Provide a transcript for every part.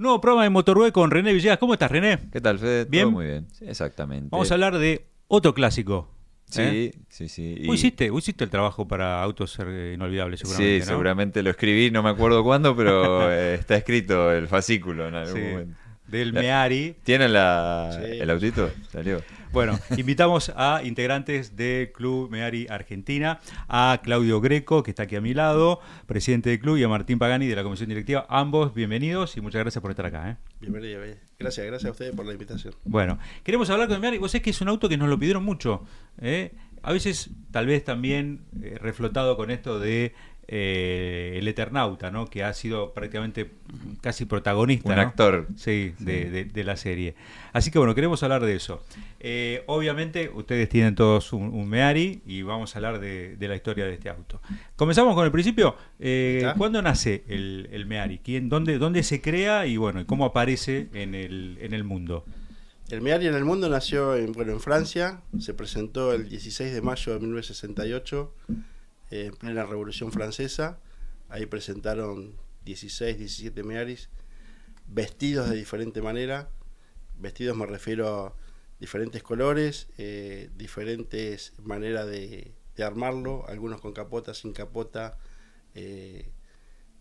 Nuevo programa de Motorway con René Villegas. ¿Cómo estás, René? ¿Qué tal, Fede? ¿Bien? Todo muy bien. Sí, exactamente. Vamos a hablar de otro clásico. Sí, sí. Vos hiciste el trabajo para Autos Inolvidables, seguramente, Sí, ¿no? seguramente lo escribí, no me acuerdo cuándo, pero está escrito el fascículo en algún momento. Del Meari. ¿Tienen el autito? ¿Salió? Bueno, invitamos a integrantes del Club Meari Argentina, a Claudio Greco, que está aquí a mi lado, presidente del club, y a Martín Pagani de la comisión directiva. Ambos bienvenidos y muchas gracias por estar acá. Bienvenido. Gracias a ustedes por la invitación. Bueno, queremos hablar con el Meari. Vos sabés que es un auto que nos lo pidieron mucho. A veces, tal vez también reflotado con esto de el Eternauta, ¿no? Que ha sido prácticamente casi protagonista, Un ¿no? actor. Sí, de la serie. Así que bueno, queremos hablar de eso. Obviamente ustedes tienen todos un Meari y vamos a hablar de la historia de este auto. Comenzamos con el principio. ¿Cuándo nace el Meari? ¿Dónde se crea y bueno, cómo aparece en el mundo? El Meari en el mundo nació en Francia, se presentó el 16 de mayo de 1968, en plena Revolución Francesa. Ahí presentaron 16, 17 Mearis, vestidos de diferente manera. Vestidos me refiero a diferentes colores, diferentes maneras de armarlo, algunos con capota, sin capota.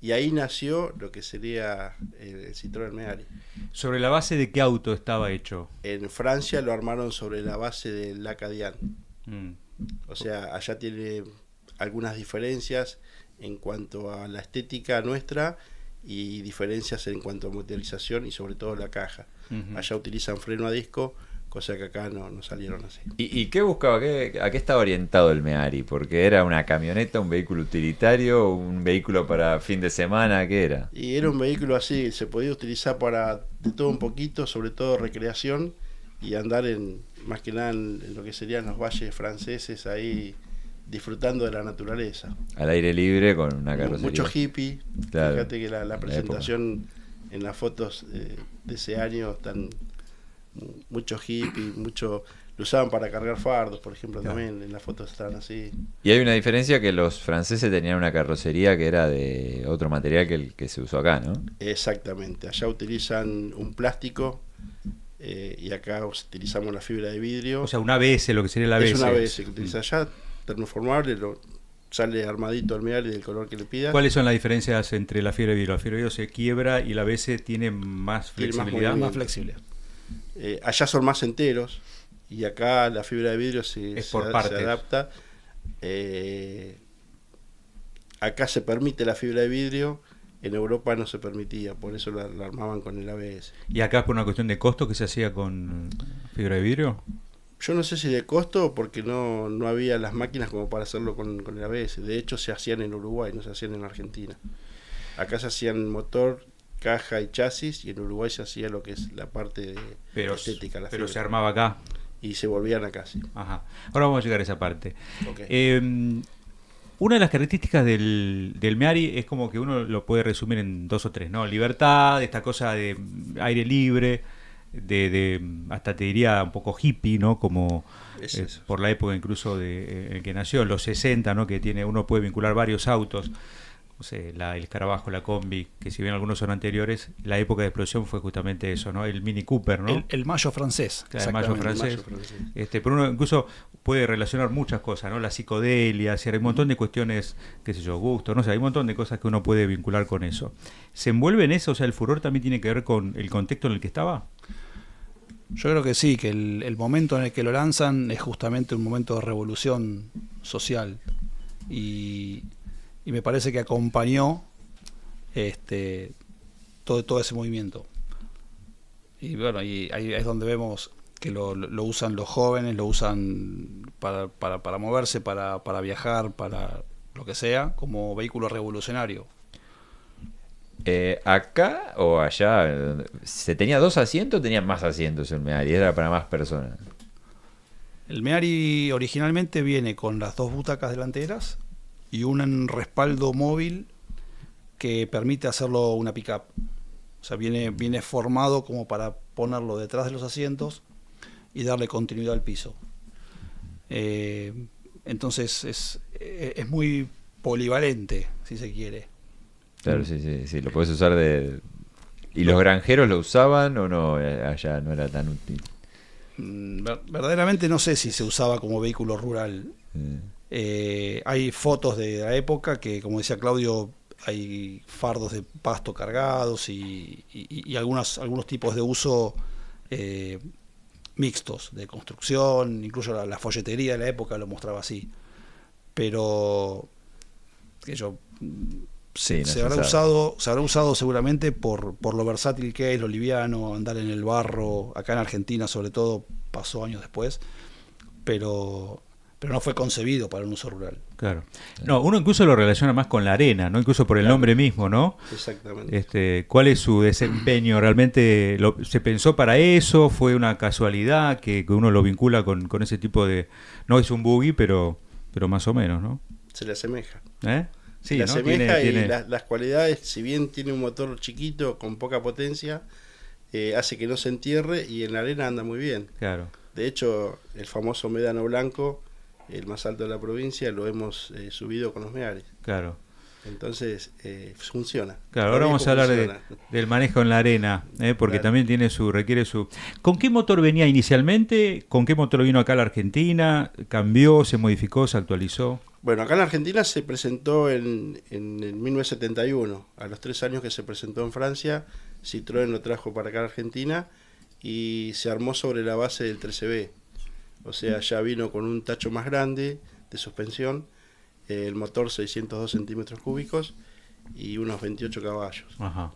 Y ahí nació lo que sería el Citroën Meari. ¿Sobre la base de qué auto estaba hecho? En Francia lo armaron sobre la base del Acadian. O sea, allá tiene algunas diferencias en cuanto a la estética nuestra y diferencias en cuanto a motorización y sobre todo la caja. Allá utilizan freno a disco, cosa que acá no salieron así. ¿Y qué buscaba? ¿A qué estaba orientado el Meari? Porque era una camioneta, un vehículo utilitario, un vehículo para fin de semana, ¿qué era? Y era un vehículo así, se podía utilizar para de todo un poquito, sobre todo recreación y andar más que nada en lo que serían los valles franceses ahí disfrutando de la naturaleza. Al aire libre con una carrocería. Mucho hippie, claro. Fíjate que la presentación en las fotos de ese año están mucho hippie, lo usaban para cargar fardos, por ejemplo, también en las fotos están así. Y hay una diferencia, que los franceses tenían una carrocería que era de otro material que el que se usó acá, ¿no? Exactamente, allá utilizan un plástico y acá utilizamos la fibra de vidrio. O sea, un ABS, lo que sería el ABS. Es un ABS que utiliza allá, termoformable, sale armadito al Meari del color que le pidas. ¿Cuáles son las diferencias entre la fibra de vidrio? La fibra de vidrio se quiebra y el ABS tiene más flexibilidad. Más flexible. Allá son más enteros y acá la fibra de vidrio se adapta. Acá se permite la fibra de vidrio, en Europa no se permitía, por eso la armaban con el ABS. ¿Y acá es por una cuestión de costo que se hacía con fibra de vidrio? Yo no sé si de costo, porque no había las máquinas como para hacerlo con el ABS. De hecho, se hacían en Uruguay, no se hacían en Argentina. Acá se hacían motor, caja y chasis, y en Uruguay se hacía lo que es la parte estética. Pero se armaba acá. Y se volvían acá, sí. Ajá. Ahora vamos a llegar a esa parte. Okay. Una de las características del Meari es como que uno lo puede resumir en dos o tres, ¿no? Libertad, esta cosa de aire libre, hasta te diría un poco hippie, ¿no? Como por la época incluso en que nació, en los 60, ¿no? Que uno puede vincular varios autos. No sé, el Escarabajo, la Combi, que si bien algunos son anteriores, la época de explosión fue justamente eso, ¿no? El Mini Cooper, ¿no? El Mayo francés. Claro, el Mayo francés. Pero uno incluso puede relacionar muchas cosas, ¿no? La psicodelia, hay un montón de cuestiones, qué sé yo, gusto, no sé, hay un montón de cosas que uno puede vincular con eso. ¿Se envuelve en eso? O sea, ¿el furor también tiene que ver con el contexto en el que estaba? Yo creo que sí, que el momento en el que lo lanzan es justamente un momento de revolución social y me parece que acompañó todo ese movimiento. Y bueno, y ahí es donde vemos que lo usan los jóvenes, lo usan para moverse, para viajar, para lo que sea, como vehículo revolucionario. ¿Acá o allá se tenía 2 asientos o tenían más asientos el Meari? Era para más personas. El Meari originalmente viene con las 2 butacas delanteras y un respaldo móvil que permite hacerlo una pick-up. O sea, viene formado como para ponerlo detrás de los asientos y darle continuidad al piso. Entonces es muy polivalente, si se quiere. Claro, sí, lo puedes usar ¿Y los granjeros lo usaban o no? Allá no era tan útil. Verdaderamente no sé si se usaba como vehículo rural. Hay fotos de la época que, como decía Claudio, hay fardos de pasto cargados y algunos tipos de uso mixtos, de construcción, incluso la folletería de la época lo mostraba así. Pero que yo Sí, no se habrá usado seguramente por lo versátil que es, lo liviano, andar en el barro. Acá en Argentina sobre todo pasó años después, pero no fue concebido para un uso rural. Claro. No, uno incluso lo relaciona más con la arena, ¿no? Incluso por el nombre mismo, ¿no? Exactamente. ¿Cuál es su desempeño? ¿Realmente se pensó para eso? ¿Fue una casualidad que uno lo vincula con ese tipo de... No es un buggy, pero más o menos, ¿no? Se le asemeja. Sí, la ¿no? asemeja Tiene... y las cualidades, si bien tiene un motor chiquito con poca potencia, hace que no se entierre y en la arena anda muy bien. Claro. De hecho, el famoso médano blanco, el más alto de la provincia, lo hemos subido con los Mearis. Claro. Entonces, funciona. Claro, ahora vamos a hablar del manejo en la arena, porque Claro. también requiere su... ¿Con qué motor venía inicialmente? ¿Con qué motor vino acá a la Argentina? ¿Cambió, se modificó, se actualizó? Bueno, acá en la Argentina se presentó en el 1971. A los 3 años que se presentó en Francia, Citroën lo trajo para acá a la Argentina y se armó sobre la base del 13B. O sea, ya vino con un tacho más grande de suspensión, el motor 602 centímetros cúbicos y unos 28 caballos. Ajá.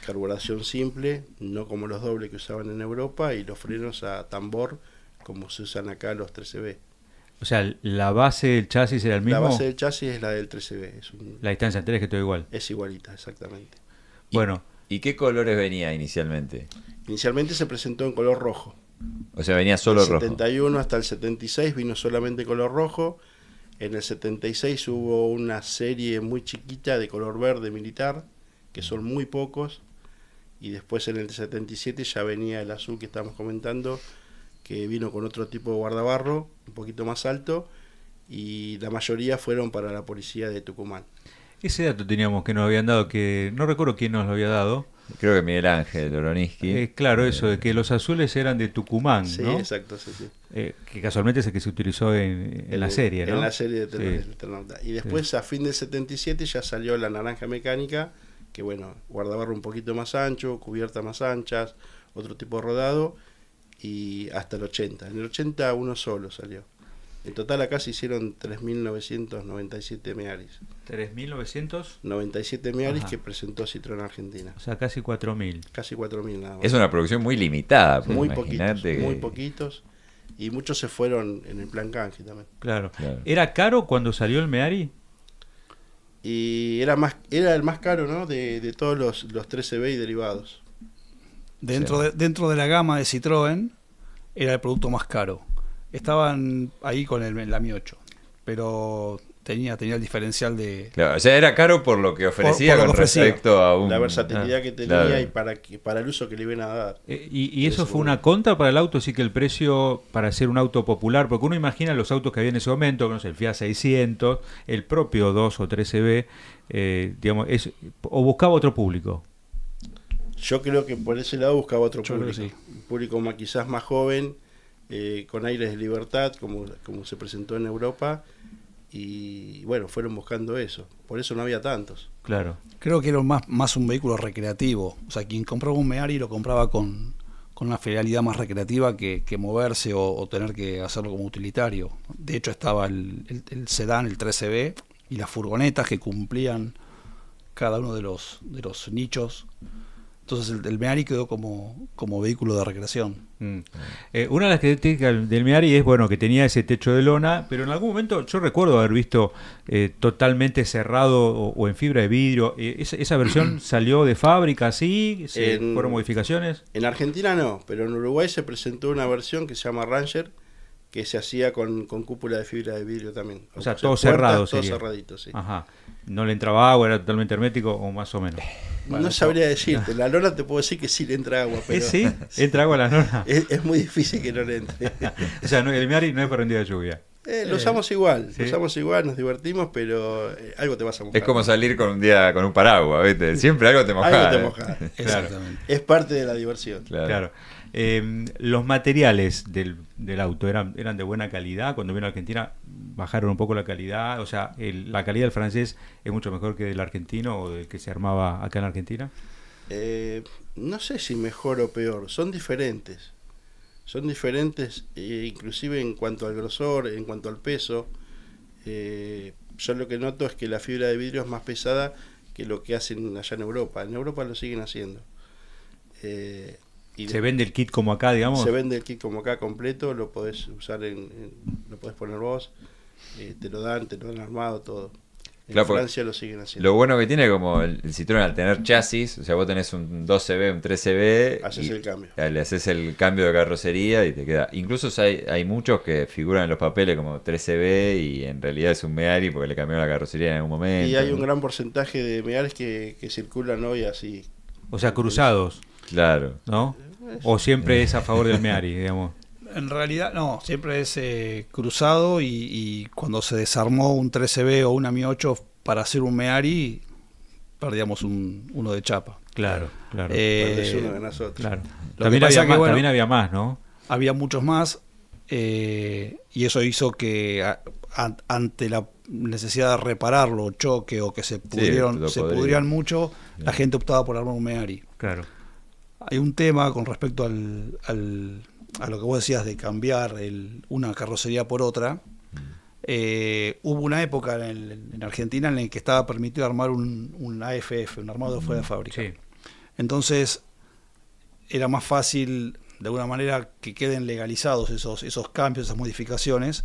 Carburación simple, no como los dobles que usaban en Europa, y los frenos a tambor como se usan acá los 13B. O sea, ¿la base del chasis era el mismo? La base del chasis es la del 13B. La distancia entre es que todo igual. Es igualita, exactamente. Bueno. ¿Y qué colores venía inicialmente? Inicialmente se presentó en color rojo. O sea, venía solo Del rojo. 71 hasta el 76 vino solamente color rojo. En el 76 hubo una serie muy chiquita de color verde militar, que son muy pocos. Y después en el 77 ya venía el azul que estamos comentando, que vino con otro tipo de guardabarro, un poquito más alto. Y la mayoría fueron para la policía de Tucumán. Ese dato teníamos que nos habían dado, que no recuerdo quién nos lo había dado. Creo que Miguel Ángel Loroniski. Claro, eso, de que los azules eran de Tucumán, Sí, ¿no? exacto, sí. Que casualmente es el que se utilizó en la serie, ¿no? En la serie de Sí. Eternauta. Y después, a fin del 77, ya salió la naranja mecánica, que bueno, guardabarro un poquito más ancho, cubiertas más anchas, otro tipo de rodado, y hasta el 80. En el 80 uno solo salió. En total acá se hicieron 3.997 Mearis. 3.900. 97 Mearis Ajá. que presentó Citroën Argentina. O sea, casi 4.000. Casi 4.000 nada más. Es una producción muy limitada. Pues, muy imaginate poquitos, que- muy poquitos. Y muchos se fueron en el plan canje también. Claro. Claro. ¿Era caro cuando salió el Meari? Y era el más caro, ¿no? De todos los 13B y derivados. Dentro de la gama de Citroën era el producto más caro. Estaban ahí con el Ami 8, pero tenía el diferencial de... Claro, o sea, era caro por lo que ofrecía por lo con que ofrecía. respecto a un... La versatilidad que tenía claro. y para el uso que le iban a dar. ¿Y eso Eso, fue una contra para el auto? Sí, que el precio para ser un auto popular, porque uno imagina los autos que había en ese momento, no sé, el Fiat 600, el propio 2 o 13B, digamos, o buscaba otro público. Yo creo que por ese lado buscaba otro Yo creo público. que sí. Un público quizás más joven, con aires de libertad, como se presentó en Europa. Y bueno, fueron buscando eso. Por eso no había tantos. Claro. Creo que era más un vehículo recreativo. O sea, quien compraba un Meari lo compraba con una finalidad más recreativa que moverse o tener que hacerlo como utilitario. De hecho, estaba el sedán, el 13B, y las furgonetas que cumplían cada uno de los nichos. Entonces el Meari quedó como vehículo de recreación. Una de las características del Meari es bueno que tenía ese techo de lona, pero en algún momento yo recuerdo haber visto totalmente cerrado o en fibra de vidrio. ¿Esa versión salió de fábrica así? ¿Fueron modificaciones? En Argentina no, pero en Uruguay se presentó una versión que se llama Ranger, que se hacía con cúpula de fibra de vidrio también. O sea, todo cerrado todo sería. cerradito, sí. Ajá. ¿No le entraba agua? ¿Era totalmente hermético o más o menos? Bueno, No sabría decirte, la lona te puedo decir que sí le entra agua, pero ¿Sí? ¿Entra agua a la lona? es muy difícil que no le entre. O sea, el Meari no es para un día de lluvia. Lo usamos igual, ¿sí? lo usamos igual, nos divertimos, pero algo te vas a mojar. Es como salir con un día con un paraguas, ¿viste? Siempre algo te mojás. Algo te mojas. Exactamente. Es parte de la diversión. Claro. Los materiales del auto eran de buena calidad. Cuando vino a Argentina bajaron un poco la calidad. O sea, la calidad del francés es mucho mejor que del argentino o del que se armaba acá en Argentina. No sé si mejor o peor, son diferentes. Son diferentes, inclusive en cuanto al grosor, en cuanto al peso. Yo lo que noto es que la fibra de vidrio es más pesada que lo que hacen allá en Europa. En Europa lo siguen haciendo. ¿Se vende el kit como acá, digamos? Se vende el kit como acá completo, lo podés usar, lo podés poner vos, te lo dan armado todo. En Claro, Francia lo siguen haciendo. Lo bueno que tiene como el Citroën al tener chasis, o sea, vos tenés un 12B, un 13B, Haces el cambio. Le haces el cambio de carrocería y te queda. Incluso hay muchos que figuran en los papeles como 13B y en realidad es un Meari porque le cambiaron la carrocería en algún momento. Y hay un gran porcentaje de Meares que circulan hoy así. O sea, cruzados, Claro. ¿no? O siempre es a favor del Meari, digamos. En realidad, no, siempre es cruzado y cuando se desarmó un 13B o una Mi 8 para hacer un Meari, perdíamos uno de chapa. Claro, claro. Perdés uno, ganás otro. Claro. Lo También que pasa había, que, más, bueno, también había más, ¿no? Había muchos más y eso hizo que ante la necesidad de repararlo, choque o que se pudrieran mucho, la gente optaba por armar un Meari. Claro. Hay un tema con respecto a lo que vos decías de cambiar una carrocería por otra. Hubo una época en Argentina en la que estaba permitido armar un AFF, un armado fuera de fábrica. Sí. Entonces era más fácil de alguna manera que queden legalizados esos cambios, esas modificaciones,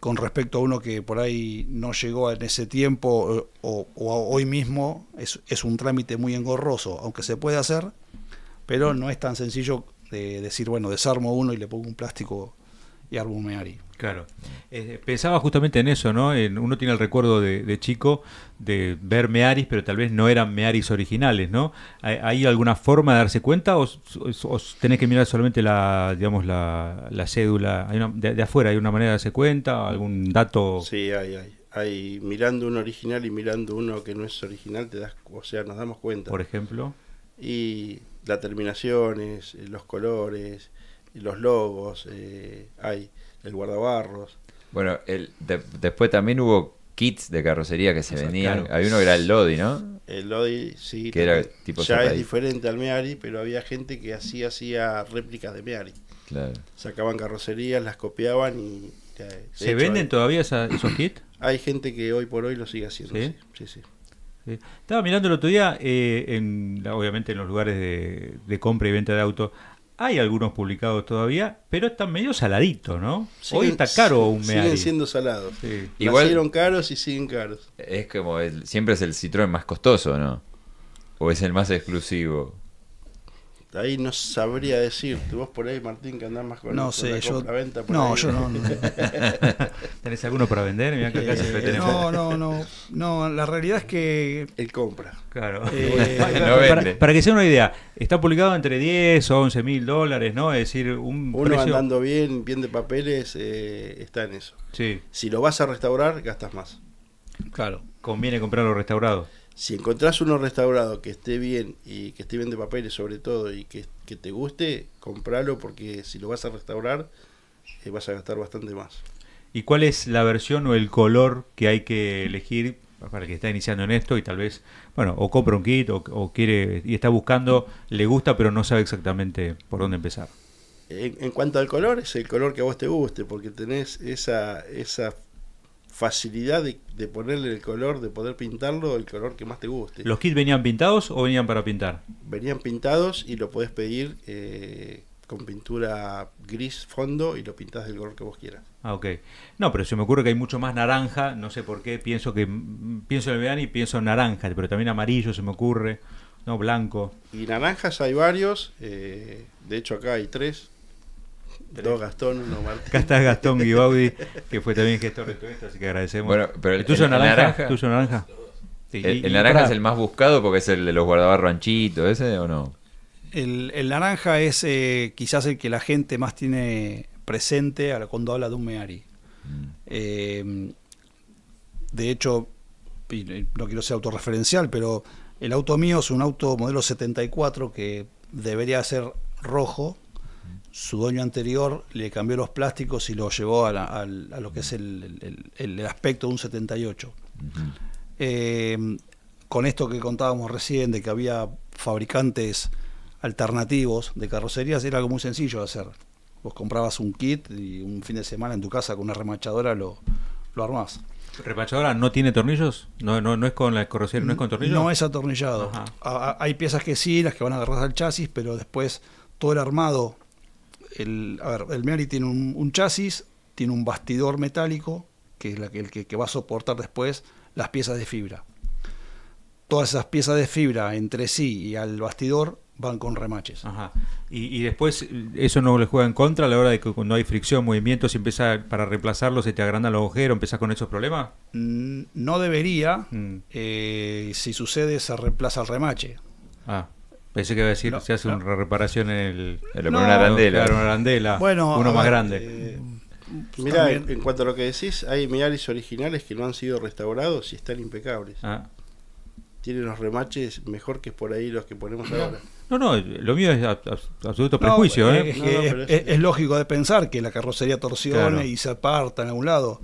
con respecto a uno que por ahí no llegó en ese tiempo o hoy mismo es un trámite muy engorroso, aunque se puede hacer, pero no es tan sencillo de decir, bueno, desarmo uno y le pongo un plástico y armo un Meari. Claro. Pensaba justamente en eso, ¿no? Uno tiene el recuerdo de chico de ver Mearis, pero tal vez no eran Mearis originales, ¿no? ¿Hay alguna forma de darse cuenta o tenés que mirar solamente la cédula? De afuera, ¿hay una manera de darse cuenta? ¿Algún dato? Sí, hay mirando uno original y mirando uno que no es original, nos damos cuenta. Por ejemplo. Y las terminaciones, los colores, los logos, hay el guardabarros. Bueno, después también hubo kits de carrocería que se vendían. Claro. Había uno que era el Lodi, ¿no? El Lodi, sí, Que era tipo ya zapadito. es diferente al Meari, pero había gente que hacía réplicas de Meari. Claro. Sacaban carrocerías, las copiaban y... ¿Se venden todavía esos kits? Hay gente que hoy por hoy lo sigue haciendo. ¿Sí? Sí, sí. Sí. Estaba mirando el otro día, obviamente en los lugares de compra y venta de autos, hay algunos publicados todavía, pero están medio saladitos, ¿no? Hoy está caro un Meari. Siguen siendo salados. Sí. Igual- Nacieron caros y siguen caros. Es como siempre es el Citroën más costoso, ¿no? ¿O es el más exclusivo? Ahí no sabría decirte. Vos por ahí, Martín, que andás más con No con sé, la yo compra-venta por no, ahí. yo no. ¿Tenés alguno para vender? Mirá que acá siempre tenemos. No, la realidad es que Él compra. Claro. No vende. Para que sea una idea, está publicado entre 10 o 11 mil dólares, ¿no? Es decir, un Uno precio... andando bien de papeles, está en eso. Sí, Si lo vas a restaurar, gastas más. claro. conviene comprarlo restaurado. Si encontrás uno restaurado que esté bien y que esté bien de papeles sobre todo y que te guste, compralo porque si lo vas a restaurar vas a gastar bastante más. ¿Y cuál es la versión o el color que hay que elegir para el que está iniciando en esto y tal vez, bueno, o compra un kit o quiere y está buscando, le gusta pero no sabe exactamente por dónde empezar? En cuanto al color, es el color que a vos te guste porque tenés esa facilidad de ponerle el color, de poder pintarlo, el color que más te guste. ¿Los kits venían pintados o venían para pintar? Venían pintados y lo podés pedir con pintura gris fondo y lo pintás del color que vos quieras. Ah, ok. No, pero se me ocurre que hay mucho más naranja, no sé por qué, pienso en el Meari y pienso en naranja, pero también amarillo se me ocurre, no, blanco. Y naranjas hay varios, de hecho acá hay tres. Dos Gastón, uno Martín. Acá está Gastón Guibaudi, que fue también gestor de todo esto, así que agradecemos. Bueno, pero ¿El tuyo el naranja? naranja- ¿El tuyo naranja? Sí, ¿El naranja es el más buscado porque es el de los guardabarros anchitos, ese o no? El naranja es quizás el que la gente más tiene presente cuando habla de un Meari. De hecho, y no quiero ser autorreferencial, pero el auto mío es un auto modelo 74 que debería ser rojo. Su dueño anterior le cambió los plásticos y lo llevó a lo que es el aspecto de un 78. Con esto que contábamos recién de que había fabricantes alternativos de carrocerías, era algo muy sencillo de hacer. Vos comprabas un kit y un fin de semana en tu casa con una remachadora lo armás. ¿Remachadora no tiene tornillos? ¿No es con la carrocería, no es con tornillos? No es atornillado. Hay piezas que sí, las que van agarradas al chasis, pero después todo el armado. El Meari tiene un chasis, tiene un bastidor metálico, que es el que va a soportar después las piezas de fibra. Todas esas piezas de fibra entre sí y al bastidor van con remaches. Ajá. Y después, ¿eso no le juega en contra a la hora de que cuando hay fricción, movimiento, si empieza para reemplazarlo, se te agrandan los agujeros, empezás con esos problemas? No debería. Si sucede, se reemplaza el remache. Pensé que iba a decir, No, se hace no. una reparación en el... Le pone una arandela. Claro, una arandela, Bueno, uno a más ver, grande. Mirá, también- en cuanto a lo que decís, hay Mearis originales que no han sido restaurados y están impecables. Tienen los remaches mejor que por ahí los que ponemos ahora. No, lo mío es absoluto prejuicio, ¿eh? Es, No, que no, pero es lógico de pensar que la carrocería torsione Claro. y se aparta en algún lado.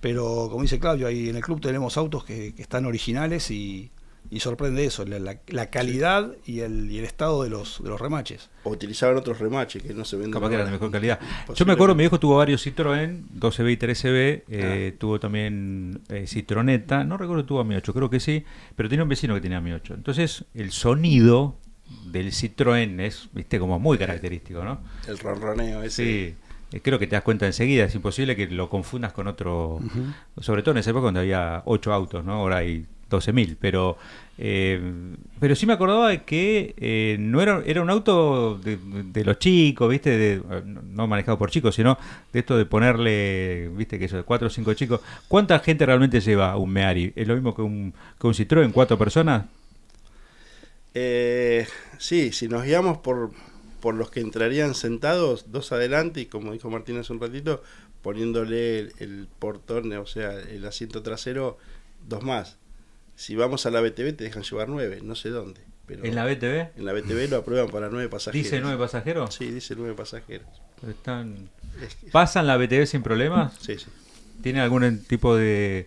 Pero, como dice Claudio, ahí en el club tenemos autos que están originales y sorprende eso, la calidad y el estado de los remaches. O utilizaban otros remaches que no se venden. Capaz que eran de ahora. mejor calidad. Yo me Posiblemente. acuerdo, mi viejo tuvo varios Citroën, 12B y 13B, tuvo también Citroneta, no recuerdo si tuvo Mi 8, creo que sí, pero tenía un vecino que tenía Mi 8. Entonces, el sonido del Citroën es, viste, como muy característico, ¿no? El ronroneo ese. Sí, creo que te das cuenta enseguida, es imposible que lo confundas con otro, sobre todo en esa época cuando había 8 autos, ¿no? Ahora hay 12.000, pero sí me acordaba de que no era un auto de los chicos, ¿viste? No manejado por chicos, sino de esto de ponerle, ¿viste? Que eso de 4 o 5 chicos. ¿Cuánta gente realmente lleva un Meari? ¿Es lo mismo que un Citroën, 4 personas? Sí, si nos guiamos por los que entrarían sentados, 2 adelante y como dijo Martín hace un ratito, poniéndole el portón, o sea, el asiento trasero, 2 más. Si vamos a la BTV te dejan llevar 9, no sé dónde. Pero ¿En la BTV? en la BTV lo aprueban para 9 pasajeros. ¿Dice 9 pasajeros? Sí, dice 9 pasajeros. ¿Pasan la BTV sin problemas? Sí, sí. ¿Tiene algún tipo de,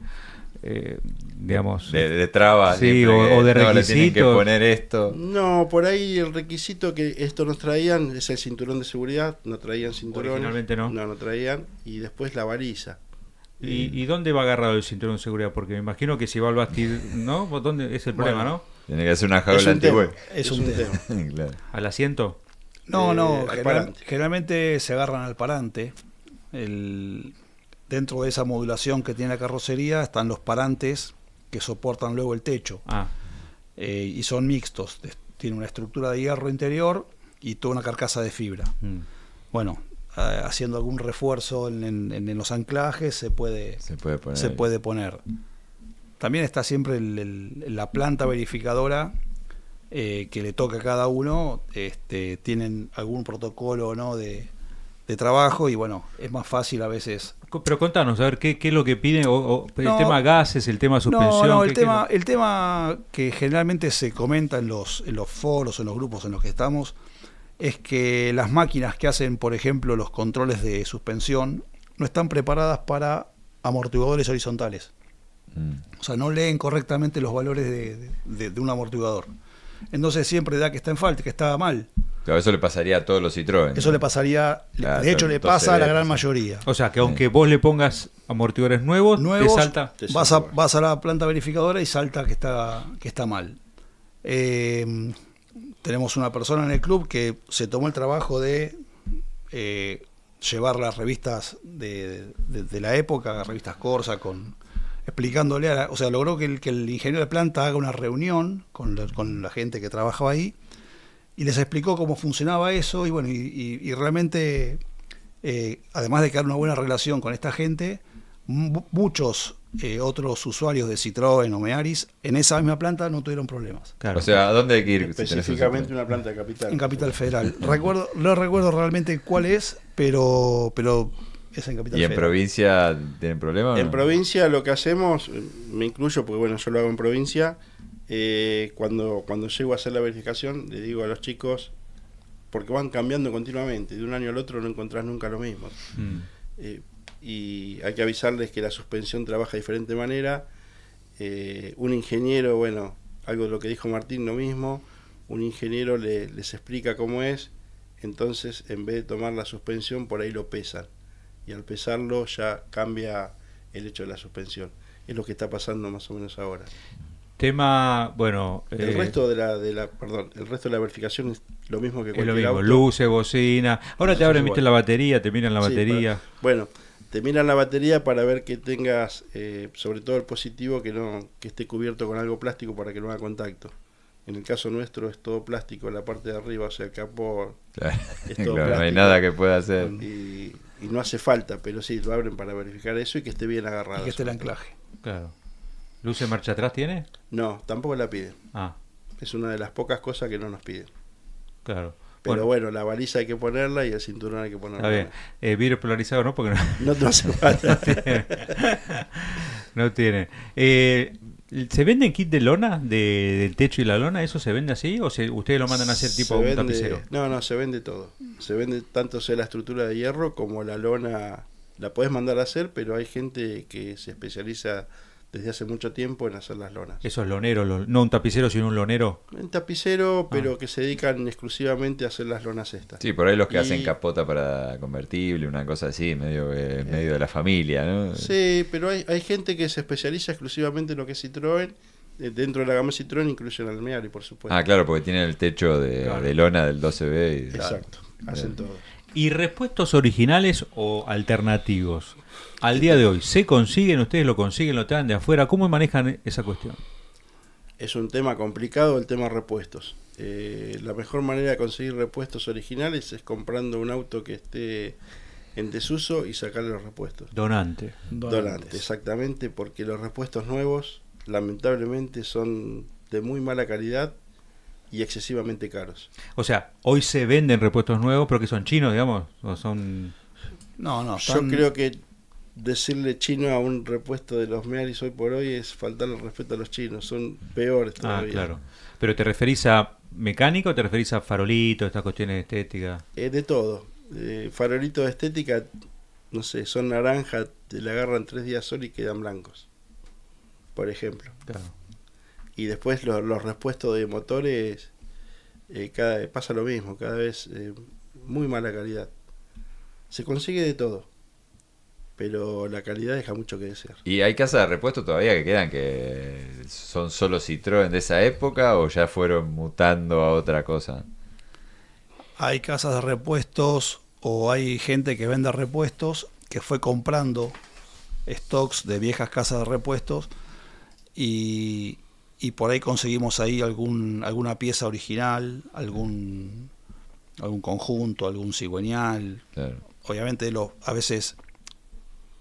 digamos... De trabas. Sí, siempre o de no, le tienen que requisitos. poner esto. No, por ahí el requisito que esto nos traían es el cinturón de seguridad. No traían cinturón. Originalmente no. No traían. Y después la baliza. ¿Y dónde va agarrado el cinturón de seguridad? Porque me imagino que si va al bastidor, ¿no? ¿Dónde es el problema, no? Tiene que hacer una Es jaula un tema. antigua. Es un tema. Claro. ¿Al asiento? No, al parante. generalmente se agarran al parante. Dentro de esa modulación que tiene la carrocería están los parantes que soportan luego el techo. Y son mixtos. Tiene una estructura de hierro interior y toda una carcasa de fibra. Bueno, haciendo algún refuerzo en los anclajes se puede poner. También está siempre la planta verificadora que le toca a cada uno. Tienen algún protocolo, ¿no? de trabajo y bueno, es más fácil a veces. Pero contanos, a ver, ¿qué es lo que piden? ¿El No, tema gases, el tema suspensión? No, ¿qué el tema que generalmente se comenta en los foros, en los grupos en los que estamos, es que las máquinas que hacen, por ejemplo, los controles de suspensión, no están preparadas para amortiguadores horizontales. O sea, no leen correctamente los valores de un amortiguador. Entonces siempre da que está en falta, que está mal. Claro, eso le pasaría a todos los Citroën. Eso le pasaría, Claro, de hecho le entonces pasa a la debe gran pasar. mayoría. O sea, que aunque vos le pongas amortiguadores nuevos, te salta. Te vas salta. a la planta verificadora y salta que está mal. Tenemos una persona en el club que se tomó el trabajo de llevar las revistas de la época, revistas Corsa, explicándole, o sea, logró que el ingeniero de planta haga una reunión con la gente que trabajaba ahí y les explicó cómo funcionaba eso y bueno, y realmente, además de crear una buena relación con esta gente, muchos otros usuarios de Citroën o Mearis en esa misma planta no tuvieron problemas. Claro. O sea, ¿a dónde hay que ir? si tenés un Específicamente Citroën? una planta de Capital. En Capital Federal. No recuerdo realmente cuál es, pero Es en Capital ¿Y en Federal. provincia tienen problemas? En provincia lo que hacemos, me incluyo porque bueno, yo lo hago en provincia, cuando llego a hacer la verificación le digo a los chicos, porque van cambiando continuamente, de un año al otro no encontrás nunca lo mismo. Y hay que avisarles que la suspensión trabaja de diferente manera. Un ingeniero, bueno, algo de lo que dijo Martín, lo mismo, un ingeniero les explica cómo es, entonces en vez de tomar la suspensión por ahí lo pesan, y al pesarlo ya cambia el hecho de la suspensión. Es lo que está pasando más o menos ahora. Tema, bueno... El resto el resto de la verificación es lo mismo que es lo cualquier mismo, auto. luces, bocina. Ahora te Eso abren, es viste, igual. la batería, te miran la Sí, batería. bueno, te miran la batería para ver que tengas, sobre todo el positivo, que esté cubierto con algo plástico para que no haga contacto. En el caso nuestro es todo plástico, la parte de arriba, o sea, el capó Claro, es todo claro, no hay plástico. nada que pueda hacer. y no hace falta, pero sí, lo abren para verificar eso y que esté bien agarrado. Y que esté el anclaje. Claro. ¿Luces marcha atrás tiene? No, tampoco la piden. Ah, Es una de las pocas cosas que no nos piden. claro. Pero bueno, la baliza hay que ponerla y el cinturón hay que ponerla. Está bien. Vidrio polarizado no, porque no, No hace falta. no tiene. ¿Se venden kit de lona, del techo y la lona? ¿Eso se vende así? ¿O ustedes lo mandan a hacer tipo Se un vende- tapicero? No, se vende todo. Se vende tanto sea la estructura de hierro como la lona. La puedes mandar a hacer, pero hay gente que se especializa desde hace mucho tiempo en hacer las lonas. Esos loneros, no un tapicero, sino un lonero. En tapicero, pero que se dedican exclusivamente a hacer las lonas estas. Sí, por ahí los que Y- hacen capota para convertible, una cosa así, medio de la familia, ¿no? Sí, pero hay gente que se especializa exclusivamente en lo que es Citroën. Dentro de la gama Citroën incluyen al Meari, por supuesto. Ah, claro, porque tienen el techo de, Claro. de lona del 12B. Exacto, hacen todo. ¿Y repuestos originales o alternativos? Al día de hoy, ¿se consiguen? ¿Ustedes lo consiguen? ¿Lo traen de afuera? ¿Cómo manejan esa cuestión? Es un tema complicado el tema repuestos. La mejor manera de conseguir repuestos originales es comprando un auto que esté en desuso y sacarle los repuestos. Donante. Donante, exactamente, porque los repuestos nuevos lamentablemente son de muy mala calidad y excesivamente caros. O sea, hoy se venden repuestos nuevos, pero que son chinos, digamos, o son... No, Yo están- creo que decirle chino a un repuesto de los Mearis hoy por hoy es faltarle el respeto a los chinos, son peores Ah, todavía. claro. ¿Pero te referís a mecánico o te referís a farolito, estas cuestiones estéticas? De todo. Farolitos de estética, no sé, son naranja, te le agarran 3 días sol y quedan blancos, por ejemplo. Claro. Y después los repuestos de motores, pasa lo mismo, cada vez muy mala calidad. Se consigue de todo, pero la calidad deja mucho que desear. ¿Y hay casas de repuesto todavía que quedan que son solo Citroën de esa época o ya fueron mutando a otra cosa? Hay casas de repuestos o hay gente que vende repuestos que fue comprando stocks de viejas casas de repuestos y por ahí conseguimos ahí alguna pieza original, algún conjunto, algún cigüeñal. Claro. Obviamente a veces,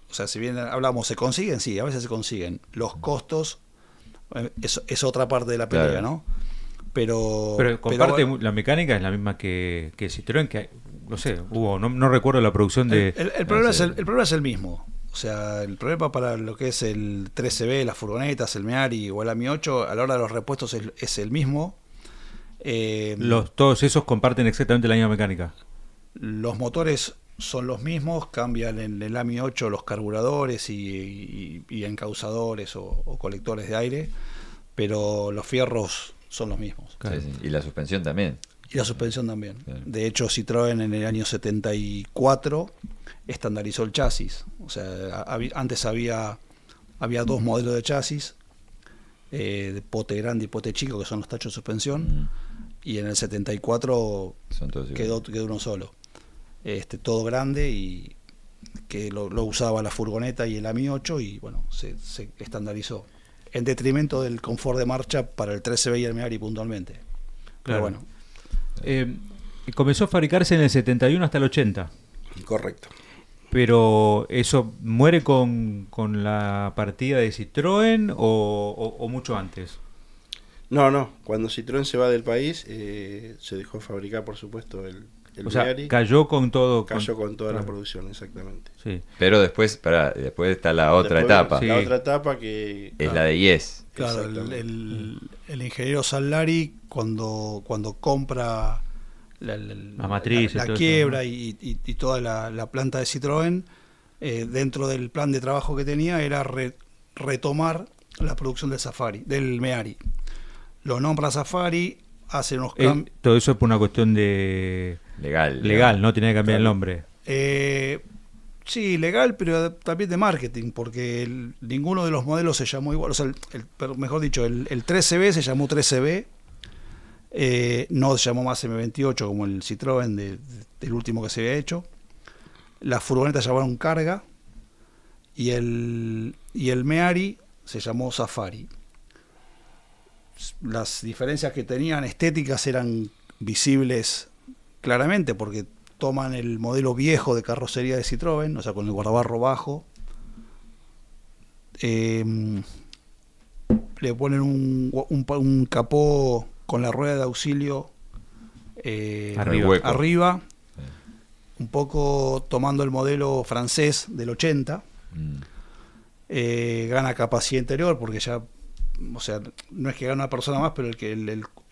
o sea, si bien hablamos, se consiguen, sí, a veces se consiguen. Los costos es otra parte de la pelea, Claro. ¿no? Pero comparte la mecánica, es la misma que Citroën, que no sé, no recuerdo la producción de... el problema el problema es el mismo. O sea, el problema para lo que es el 13B, las furgonetas, el Meari o el AMI 8, a la hora de los repuestos es el mismo. Todos esos comparten exactamente la misma mecánica. Los motores son los mismos, cambian en el AMI 8 los carburadores y encausadores o colectores de aire, pero los fierros son los mismos. Claro. Sí, sí. Y la suspensión también. Y la suspensión también. Claro. De hecho, Citroën en el año 74 estandarizó el chasis. O sea, antes había 2 modelos de chasis, de pote grande y pote chico, que son los tachos de suspensión, y en el 74 Son todos quedó uno solo. Todo grande y que lo usaba la furgoneta y el AMI 8 y bueno, se estandarizó. En detrimento del confort de marcha para el 13B y el Meari puntualmente. Claro. Pero bueno. Comenzó a fabricarse en el 71 hasta el 80. Correcto. Pero ¿eso muere con la partida de Citroën o mucho antes? No, cuando Citroën se va del país, se dejó de fabricar, por supuesto, El O sea, Meari cayó con todo. cayó con toda la claro. producción, exactamente. Sí. Pero después, después está la otra Después, etapa. Sí. La otra etapa que... Es la de Yes. Claro, Exactamente. el ingeniero Sallari cuando compra La matriz y la todo eso, quiebra ¿no? y toda la planta de Citroën, dentro del plan de trabajo que tenía era retomar la producción del Safari, del Meari. Lo nombra Safari, hace unos cambios. Todo eso es por una cuestión de Legal. ¿no? Tenía que cambiar el Claro. nombre. Sí, legal, pero también de marketing, porque ninguno de los modelos se llamó igual. O sea, pero mejor dicho, el 13B se llamó 13B, no se llamó más M28 como el Citroën del último que se había hecho. Las furgonetas se llamaron Carga y el Meari se llamó Safari. Las diferencias que tenían estéticas eran visibles claramente porque toman el modelo viejo de carrocería de Citroën, o sea, con el guardabarro bajo, le ponen un capó con la rueda de auxilio Arriba. arriba, un poco tomando el modelo francés del 80, gana capacidad interior porque ya, o sea, no es que gane una persona más, pero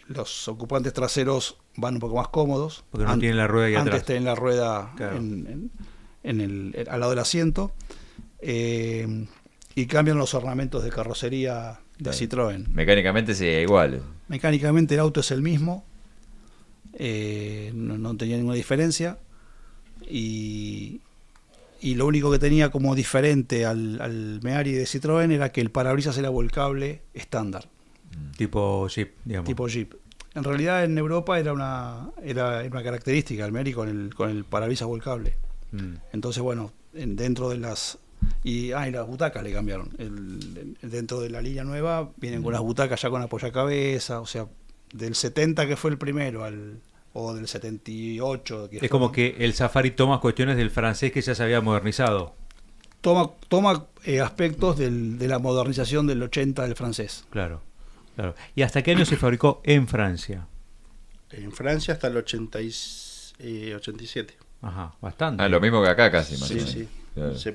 los ocupantes traseros van un poco más cómodos. Porque no tienen la rueda ahí Antes atrás. tienen la rueda Claro. al lado del asiento. Y cambian los ornamentos de carrocería de Claro. Citroën. Mecánicamente sería igual. Mecánicamente el auto es el mismo. No tenía ninguna diferencia. Y lo único que tenía como diferente al Meari de Citroën era que el parabrisas era volcable estándar, Tipo Jeep, digamos. tipo Jeep. En realidad en Europa era una característica el Meari con el parabrisas volcable. Mm. Entonces, bueno, dentro de las... Y las butacas le cambiaron. Dentro de la línea nueva vienen con las butacas ya con apoyacabezas, o sea, del 70 que fue el primero o del 78 Es como que el Safari toma cuestiones del francés que ya se había modernizado. toma aspectos de la modernización del 80 del francés. Claro, claro. ¿Y hasta qué año se fabricó en Francia? En Francia hasta el 87. Ajá, bastante. Lo mismo que acá casi, más o Sí, menos. sí. Claro. Se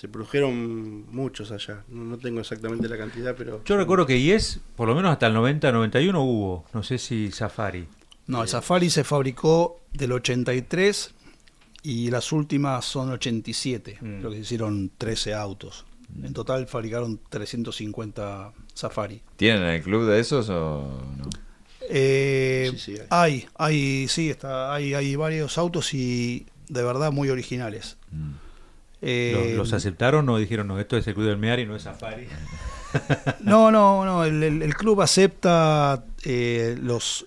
produjeron muchos allá. No tengo exactamente la cantidad, pero... Yo recuerdo que Yes, por lo menos hasta el 90-91 hubo. No sé si Safari. No, el Safari se fabricó del 83 y las últimas son 87. Creo que se hicieron 13 autos. En total fabricaron 350 Safari. ¿Tienen en el club de esos o no? Sí, Hay varios autos y de verdad muy originales. ¿Los aceptaron o dijeron, no, esto es el Club del Meari, no es Safari? No, el club acepta los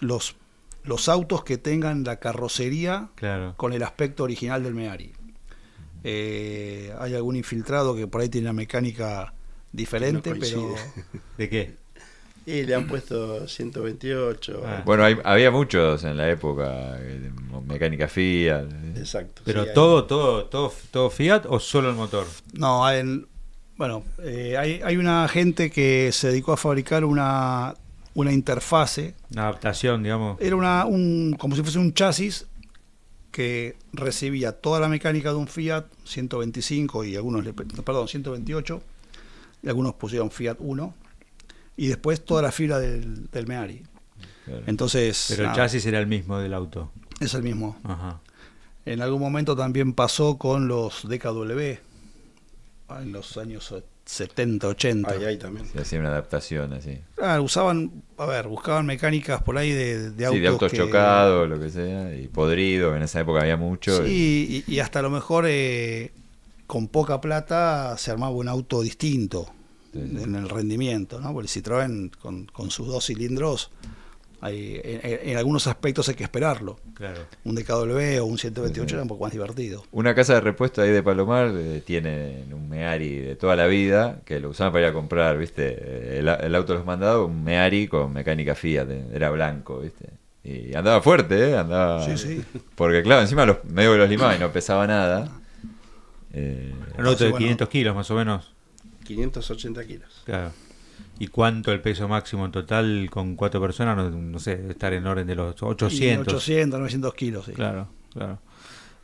autos que tengan la carrocería Claro. con el aspecto original del Meari. Hay algún infiltrado que por ahí tiene una mecánica diferente, No pero coincide. ¿De qué? Y le han puesto 128. Ah. Bueno, había muchos en la época, mecánica Fiat. Exacto. ¿Pero sí, hay- todo Fiat o solo el motor? no, hay una gente que se dedicó a fabricar una interfase. Una adaptación, digamos. Era como si fuese un chasis que recibía toda la mecánica de un Fiat 125 y 128, y algunos pusieron Fiat 1, y después toda la fibra del Meari. Claro. Entonces, Pero el nada, chasis era el mismo del auto. es el mismo. Ajá. En algún momento también pasó con los DKW, en los años 70, 80. Hay también. Se hacía una adaptación así. Buscaban mecánicas por ahí de autos. Sí, de autos chocados, lo que sea, y podrido, en esa época había mucho. Sí, y hasta a lo mejor con poca plata se armaba un auto distinto en el rendimiento, ¿no? Porque el Citroën con sus 2 cilindros, en algunos aspectos hay que esperarlo. Claro. Un DKW o un 128 Sí. era un poco más divertido. Una casa de repuesto ahí de Palomar tiene un Meari de toda la vida, que lo usaban para ir a comprar, ¿viste? El auto los mandaba, un Meari con mecánica Fiat, era blanco, ¿viste? Y andaba fuerte, andaba... Sí. Porque claro, encima medio que los limaba y no pesaba nada. Un auto de bueno. 500 kilos más o menos. 580 kilos. Claro. ¿Y cuánto el peso máximo en total con 4 personas? No sé, debe estar en orden de los 800. 800, 900 kilos, sí. Claro, claro.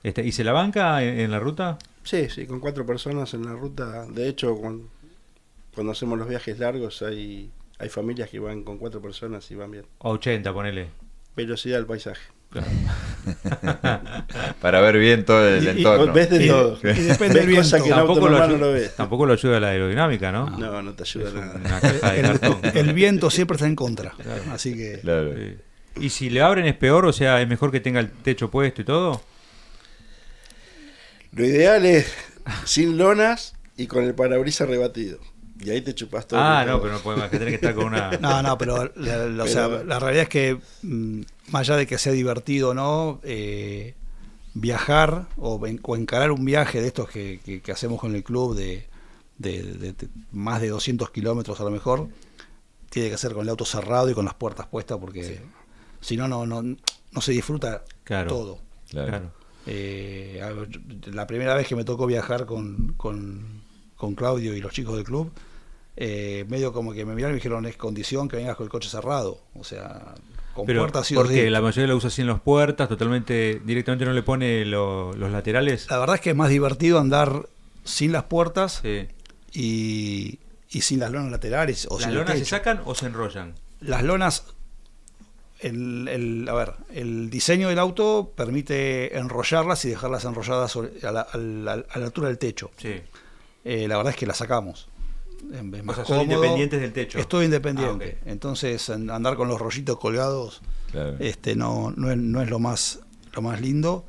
¿Y se la banca en la ruta? Sí, sí, con 4 personas en la ruta. De hecho, cuando hacemos los viajes largos hay familias que van con 4 personas y van bien. 80, ponele. Velocidad del paisaje. Claro. Para ver bien todo el entorno. Ves de todo. Y depende del Ves cosas viento. que en auto normal no lo ves. Tampoco lo ayuda la aerodinámica, ¿no? No, no te ayuda nada. Una caja de cartón. El viento siempre está en contra. Así que Claro. Sí. ¿Y si le abren es peor? O sea, ¿es mejor que tenga el techo puesto y todo? Lo ideal es sin lonas y con el parabrisas rebatido. Y ahí te chupas todo. No, pero no podemos, que tener que estar con una... No, pero, o sea, la realidad es que más allá de que sea divertido o no, viajar o encarar un viaje de estos que hacemos con el club de más de 200 kilómetros a lo mejor, tiene que ser con el auto cerrado y con las puertas puestas, porque si no, no se disfruta Claro. todo. Claro. La primera vez que me tocó viajar con Claudio y los chicos del club, medio como que me miraron y me dijeron, es condición que vengas con el coche cerrado, o sea, con Pero, puertas sí o porque sí. la mayoría lo usa así en las puertas, directamente no le pone los laterales. La verdad es que es más divertido andar sin las puertas Sí. y sin las lonas laterales o ¿Las sin el lonas se techo. sacan o se enrollan? Las lonas, el diseño del auto permite enrollarlas y dejarlas enrolladas a la altura del techo. Sí. La verdad es que las sacamos. Es O más sea, son cómodo. independientes del techo. Estoy independiente. Ah, ok. Entonces, andar con los rollitos colgados Claro. no es lo más lindo.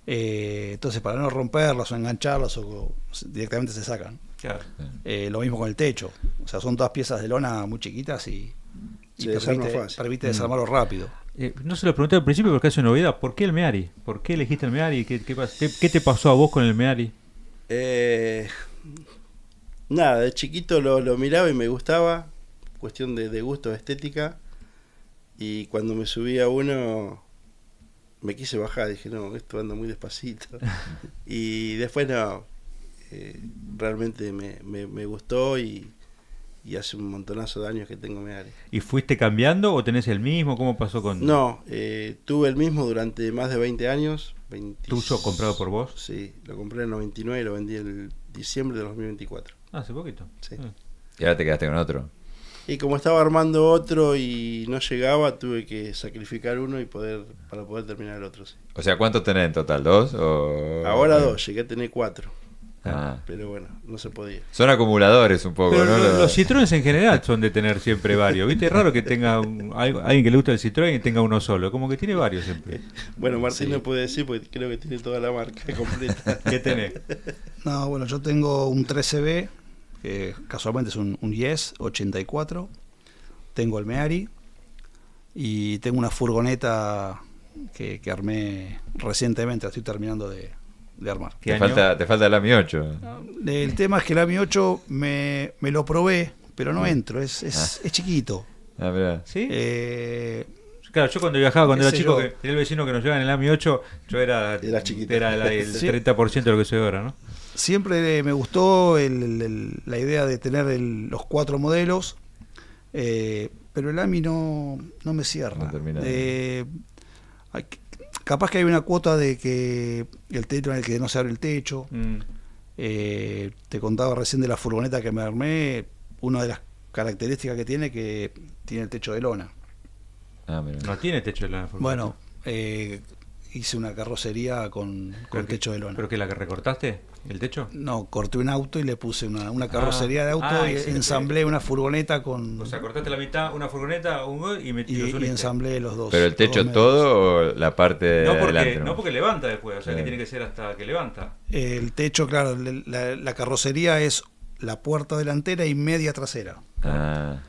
Entonces, para no romperlas o engancharlas, directamente se sacan. Claro. Lo mismo con el techo. O sea, son todas piezas de lona muy chiquitas y Se desarma fácil. permite desarmarlo rápido. No se lo pregunté al principio porque hace novedad. ¿Por qué el Meari? ¿Por qué elegiste el Meari? ¿Qué te pasó a vos con el Meari? Nada, de chiquito lo miraba y me gustaba, cuestión de gusto, de estética, y cuando me subí a uno me quise bajar, dije no, esto anda muy despacito, y después no, realmente me gustó y hace un montonazo de años que tengo Meari. ¿Y fuiste cambiando o tenés el mismo? ¿Cómo pasó con...? No, tuve el mismo durante más de 20 años. ¿Tuyo comprado por vos? Sí, lo compré en el 99 y lo vendí en diciembre de 2024. Hace poquito. Sí. Y ahora te quedaste con otro. Y como estaba armando otro y no llegaba, tuve que sacrificar uno para poder terminar el otro. Sí. O sea, ¿cuántos tenés en total? ¿2? O... Ahora 2, llegué a tener 4. Ah. Pero bueno, no se podía. Son acumuladores un poco, Pero ¿no? los Citroën en general son de tener siempre varios. ¿Viste? Es raro que tenga alguien que le gusta el Citroën y tenga uno solo. Como que tiene varios siempre. Bueno, Martín Sí. no puede decir porque creo que tiene toda la marca completa. ¿Qué tenés? No, bueno, yo tengo un 13B, que casualmente es un Yes 84. Tengo el Meari y tengo una furgoneta que armé recientemente, la estoy terminando de armar. ¿Qué Te año? falta el AMI 8. El tema es que el AMI 8 me lo probé, pero no entro, es chiquito. Ah, mirá. ¿Sí? Eh, Claro, yo cuando viajaba, cuando qué era sé chico, yo. que tenía el vecino que nos llevaba en el AMI 8, yo era chiquito. Era el Sí. 30% de lo que soy ahora, ¿no? Siempre me gustó la idea de tener los 4 modelos, pero el AMI no me cierra. No termina. Capaz que hay una cuota de que el techo en el que no se abre el techo. Te contaba recién de la furgoneta que me armé. Una de las características que tiene el techo de lona. Ah, mirá. No tiene techo de lona. Bueno, hice una carrocería con techo de lona. ¿Pero que la que recortaste? ¿El techo? No, corté un auto y le puse una carrocería de auto y sí, ensamblé una furgoneta con... O sea, cortaste la mitad, una furgoneta, y los y uniste. ensamblé los dos. ¿Pero el los techo dos todo o la parte de No adelante? porque levanta después, o sea que Sí. tiene que ser hasta que levanta. El techo, claro, la carrocería es la puerta delantera y media trasera. Ah,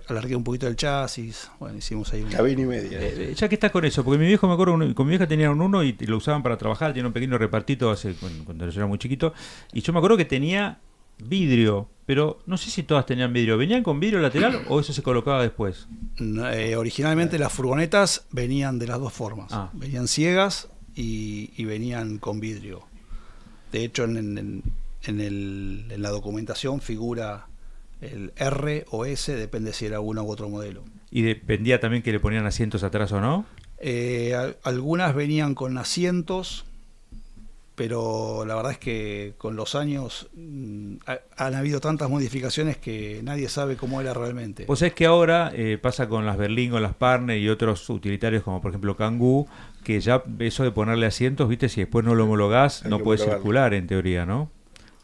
Alargué un poquito el chasis. Bueno, hicimos ahí Cabina y media. Ya que estás con eso, porque mi viejo me acuerdo, con mi vieja tenían un uno y lo usaban para trabajar, tenía un pequeño repartito cuando yo era muy chiquito, y yo me acuerdo que tenía vidrio, pero no sé si todas tenían vidrio. ¿Venían con vidrio lateral o eso se colocaba después? Originalmente las furgonetas venían de las dos formas. Ah. Venían ciegas y venían con vidrio. De hecho, en la documentación figura el R o S, depende si era uno u otro modelo. ¿Y dependía también que le ponían asientos atrás o no? Algunas venían con asientos, pero la verdad es que con los años han habido tantas modificaciones que nadie sabe cómo era realmente. Pues es que ahora pasa con las Berlingo, las Partner y otros utilitarios como por ejemplo Kangoo, que ya eso de ponerle asientos, viste, si después no lo homologás, Hay no que puede homologarlo. circular en teoría, ¿no?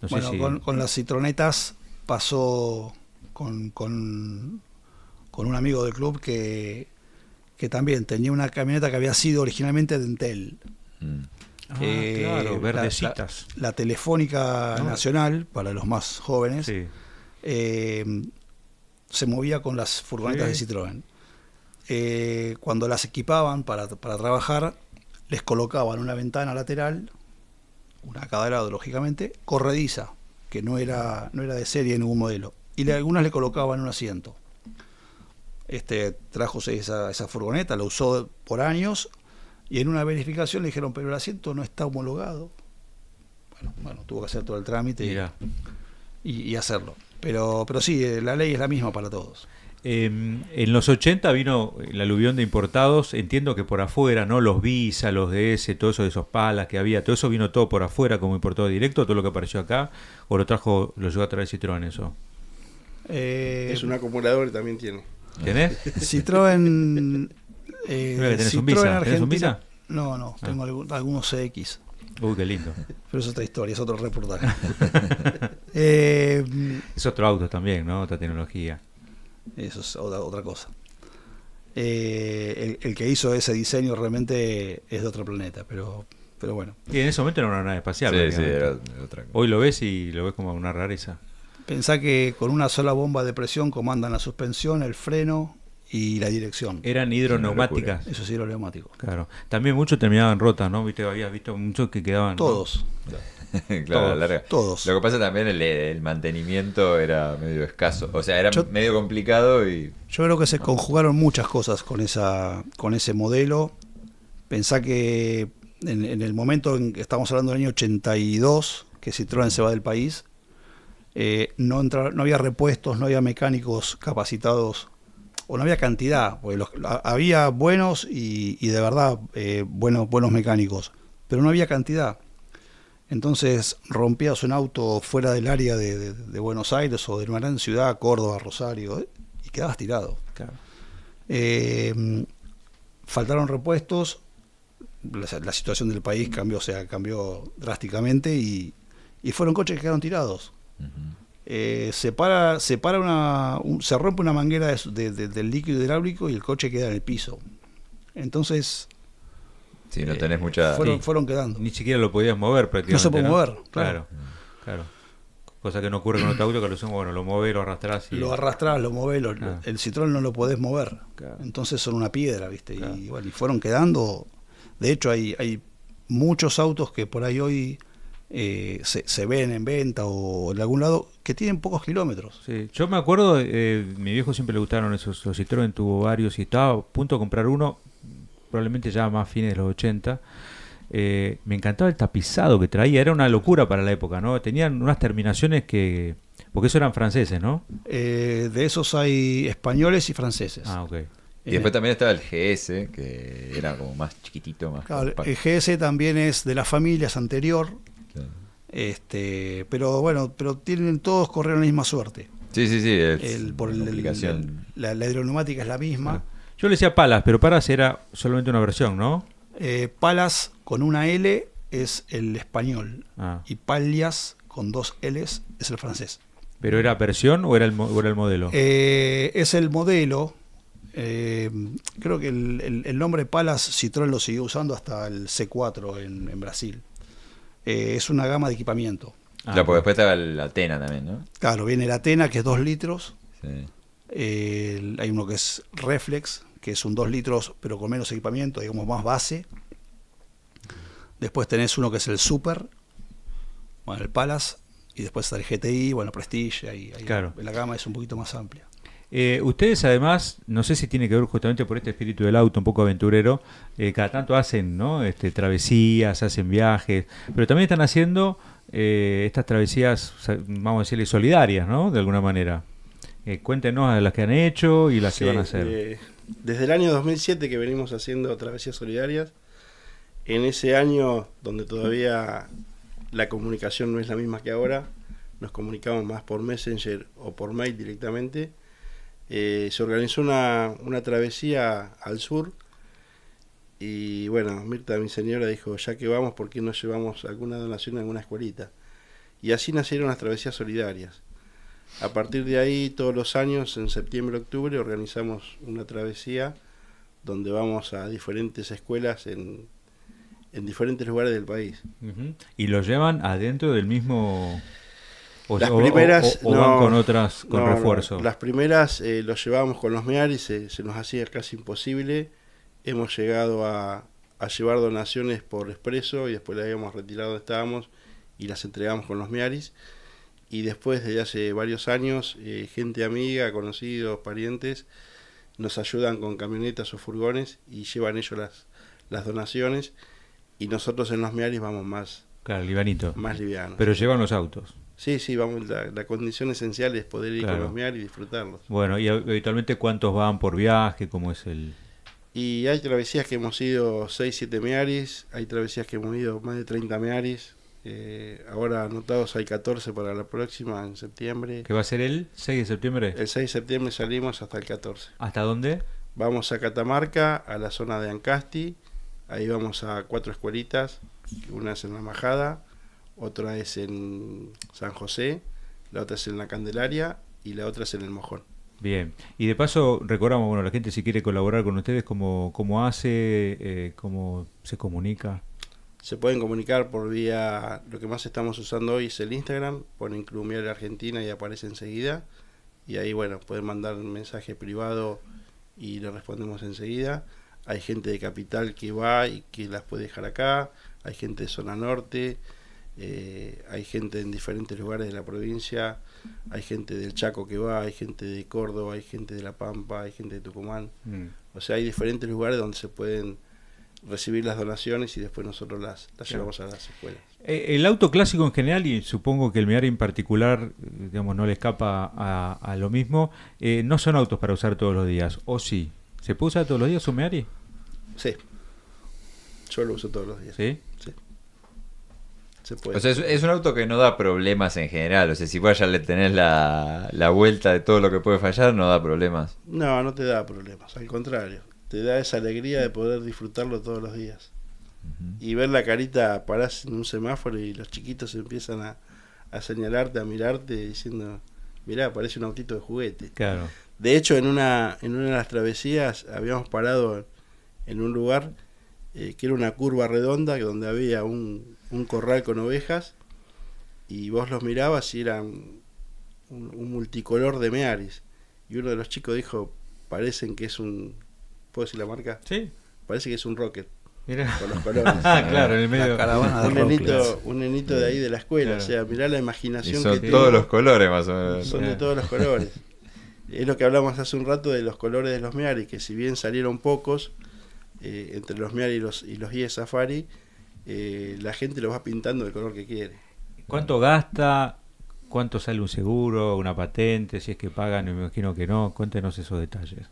No sé Bueno, si... con las Citronetas pasó con un amigo del club que también tenía una camioneta que había sido originalmente de Entel. Mm. claro, la- verdecitas. La Telefónica No. Nacional, para los más jóvenes, Sí. se movía con las furgonetas Sí. de Citroën. Cuando las equipaban para trabajar, les colocaban una ventana lateral, una a cada lado, lógicamente, corrediza, que no era de serie en ningún modelo. Y algunas le colocaban un asiento. Trajo esa furgoneta, la usó por años, y en una verificación le dijeron, pero el asiento no está homologado. Bueno, tuvo que hacer todo el trámite Mirá. y hacerlo. Pero sí, la ley es la misma para todos. En los 80 vino el aluvión de importados, entiendo que por afuera, ¿no? Los Visa, los DS, todo eso de esos palas que había, todo eso vino todo por afuera como importado directo, todo lo que apareció acá, o lo llegó a traer Citroën eso. Es un acumulador y también tiene. ¿Tenés? Citroën. Mira que tenés un Citroën Visa. ¿Tenés un Argentina. Visa? No, tengo algunos CX. Uy, qué lindo. Pero es otra historia, es otro reportaje. Es otro auto también, ¿no? Otra tecnología. Eso es otra cosa. El que hizo ese diseño realmente es de otro planeta, pero bueno. Y en ese momento era una nave espacial. Sí, sí, prácticamente. era otra cosa. Hoy lo ves y lo ves como una rareza. Pensá que con una sola bomba de presión comandan la suspensión, el freno y la dirección. Eran hidroneumáticas. Eso sí, era neumático. Claro. También muchos terminaban rotas, ¿no? Viste, habías visto muchos que quedaban. Todos. Claro, Todos, larga. todos. Lo que pasa también, el mantenimiento era medio escaso. O sea, era Yo- medio complicado y... Yo creo que se conjugaron muchas cosas con ese modelo. Pensá que en el momento en que estamos hablando del año 82, que Citroën se va del país, no había repuestos, no había mecánicos capacitados, o no había cantidad, porque había buenos y de verdad buenos mecánicos, pero no había cantidad. Entonces rompías un auto fuera del área de Buenos Aires o de una gran ciudad, Córdoba, Rosario, y quedabas tirado. Claro. Faltaron repuestos, la situación del país cambió drásticamente y fueron coches que quedaron tirados. Se rompe una manguera del líquido hidráulico y el coche queda en el piso. Entonces Sí, no tenés mucha... fueron quedando. Ni siquiera lo podías mover prácticamente. No se puede mover, Claro, claro. Cosa que no ocurre con otro auto, que lo hacemos, bueno, lo mueves, lo arrastrás y... Lo arrastrás, lo movés, Ah. el Citroën no lo podés mover. Claro. Entonces son una piedra, ¿viste? Claro. Y bueno, y fueron quedando. De hecho, hay muchos autos que por ahí hoy se ven en venta o en algún lado que tienen pocos kilómetros. Sí, yo me acuerdo, mi viejo siempre le gustaron los Citroën, tuvo varios y estaba a punto de comprar uno, probablemente ya más fines de los 80. Me encantaba el tapizado que traía, era una locura para la época, ¿no? Tenían unas terminaciones que... Porque eso eran franceses, ¿no? De esos hay españoles y franceses. Ah, ok. Y después también estaba el GS, que era como más chiquitito, más Claro, compacto. el GS también es de las familias anterior, Claro. pero todos corrieron la misma suerte. Sí, es Por una complicación. la hidroneumática es la misma. Yo le decía Palas, pero Palas era solamente una versión, ¿no? Palas con una L es el español Ah. y Palias con dos Ls es el francés. ¿Pero era versión o era el modelo? Es el modelo. Creo que el nombre Palas Citroën lo siguió usando hasta el C4 en Brasil. Es una gama de equipamiento. Claro, porque después estaba el Athena también, ¿no? Claro, viene el Athena, que es 2 litros. Sí. Hay uno que es Reflex, que es un 2 litros, pero con menos equipamiento, digamos más base. Después tenés uno que es el Super, bueno, el Palace, y después está el GTI, bueno, Prestige, ahí Claro. la gama es un poquito más amplia. Ustedes además, no sé si tiene que ver justamente por este espíritu del auto un poco aventurero, cada tanto hacen, ¿no? Travesías, hacen viajes, pero también están haciendo estas travesías, vamos a decirle, solidarias, ¿no? De alguna manera. Cuéntenos a las que han hecho y las Sí, que van a hacer. desde el año 2007 que venimos haciendo travesías solidarias. En ese año, donde todavía la comunicación no es la misma que ahora, nos comunicamos más por Messenger o por mail directamente. Se organizó una travesía al sur y bueno, Mirta, mi señora, dijo, ya que vamos, ¿por qué no llevamos alguna donación a alguna escuelita? Y así nacieron las travesías solidarias. A partir de ahí, todos los años, en septiembre, octubre, organizamos una travesía donde vamos a diferentes escuelas en diferentes lugares del país. Ujú. ¿Y lo llevan adentro del mismo... Las primeras o van con otras, con no, refuerzo? Las primeras los llevábamos con los MEARI, se nos hacía casi imposible. Hemos llegado a llevar donaciones por expreso y después las habíamos retirado donde estábamos y las entregamos con los MEARIs. Y después, desde hace varios años, gente amiga, conocidos, parientes, nos ayudan con camionetas o furgones y llevan ellos las donaciones. Y nosotros en los MEARIs vamos más Claro, más livianos. Pero llevan los autos. Sí, vamos, la condición esencial es poder ir Claro. con los MEARIs y disfrutarlos. Bueno, y habitualmente ¿cuántos van por viaje? ¿Cómo es el...? Y hay travesías que hemos ido 6-7 MEARIs, hay travesías que hemos ido más de 30 MEARIs. Ahora anotados hay 14 para la próxima, en septiembre. ¿Qué va a ser el 6 de septiembre? El 6 de septiembre salimos hasta el 14. ¿Hasta dónde? Vamos a Catamarca, a la zona de Ancasti. Ahí vamos a 4 escuelitas. Una es en La Majada, otra es en San José, la otra es en La Candelaria y la otra es en El Mojón. Bien. Y de paso, recordamos, bueno, la gente si quiere colaborar con ustedes, cómo hace, cómo se comunica. Se pueden comunicar por vía, lo que más estamos usando hoy es el Instagram, ponen Club MEARI Argentina y aparece enseguida. Y ahí, bueno, pueden mandar un mensaje privado y le respondemos enseguida. Hay gente de Capital que va y que las puede dejar acá, hay gente de Zona Norte, hay gente en diferentes lugares de la provincia, hay gente del Chaco que va, hay gente de Córdoba, hay gente de La Pampa, hay gente de Tucumán. O sea, hay diferentes lugares donde se pueden recibir las donaciones y después nosotros las llevamos a las escuelas. El auto clásico en general, y supongo que el MEARI en particular, digamos, no le escapa a lo mismo, no son autos para usar todos los días, ¿o sí? ¿Se puede usar todos los días un MEARI? Sí, yo lo uso todos los días. ¿Sí? Sí. Se puede. O sea, es un auto que no da problemas en general. O sea, si vos ya le tenés la vuelta de todo lo que puede fallar, no da problemas. No te da problemas, al contrario. Te da esa alegría de poder disfrutarlo todos los días. Y ver la carita, parás en un semáforo y los chiquitos empiezan a señalarte, a mirarte, diciendo, mirá, parece un autito de juguete. Claro. De hecho, en una de las travesías habíamos parado en un lugar que era una curva redonda donde había un corral con ovejas y vos los mirabas y eran un multicolor de MEARIs. Y uno de los chicos dijo, parecen que es un... ¿Puedo decir la marca? Sí. Parece que es un Rocket, Mira. con los colores. Ah, claro, en el medio. La caravana de un nenito de ahí de la escuela. Claro. O sea, mirá la Y imaginación son que todos tiene. los colores más o menos. Son de todos los colores. Es lo que hablamos hace un rato de los colores de los MEARI, que si bien salieron pocos, entre los MEARI y los IE Safari, la gente los va pintando del color que quiere. ¿Cuánto gasta? ¿Cuánto sale un seguro? ¿Una patente? Si es que pagan, me imagino que no. Cuéntenos esos detalles.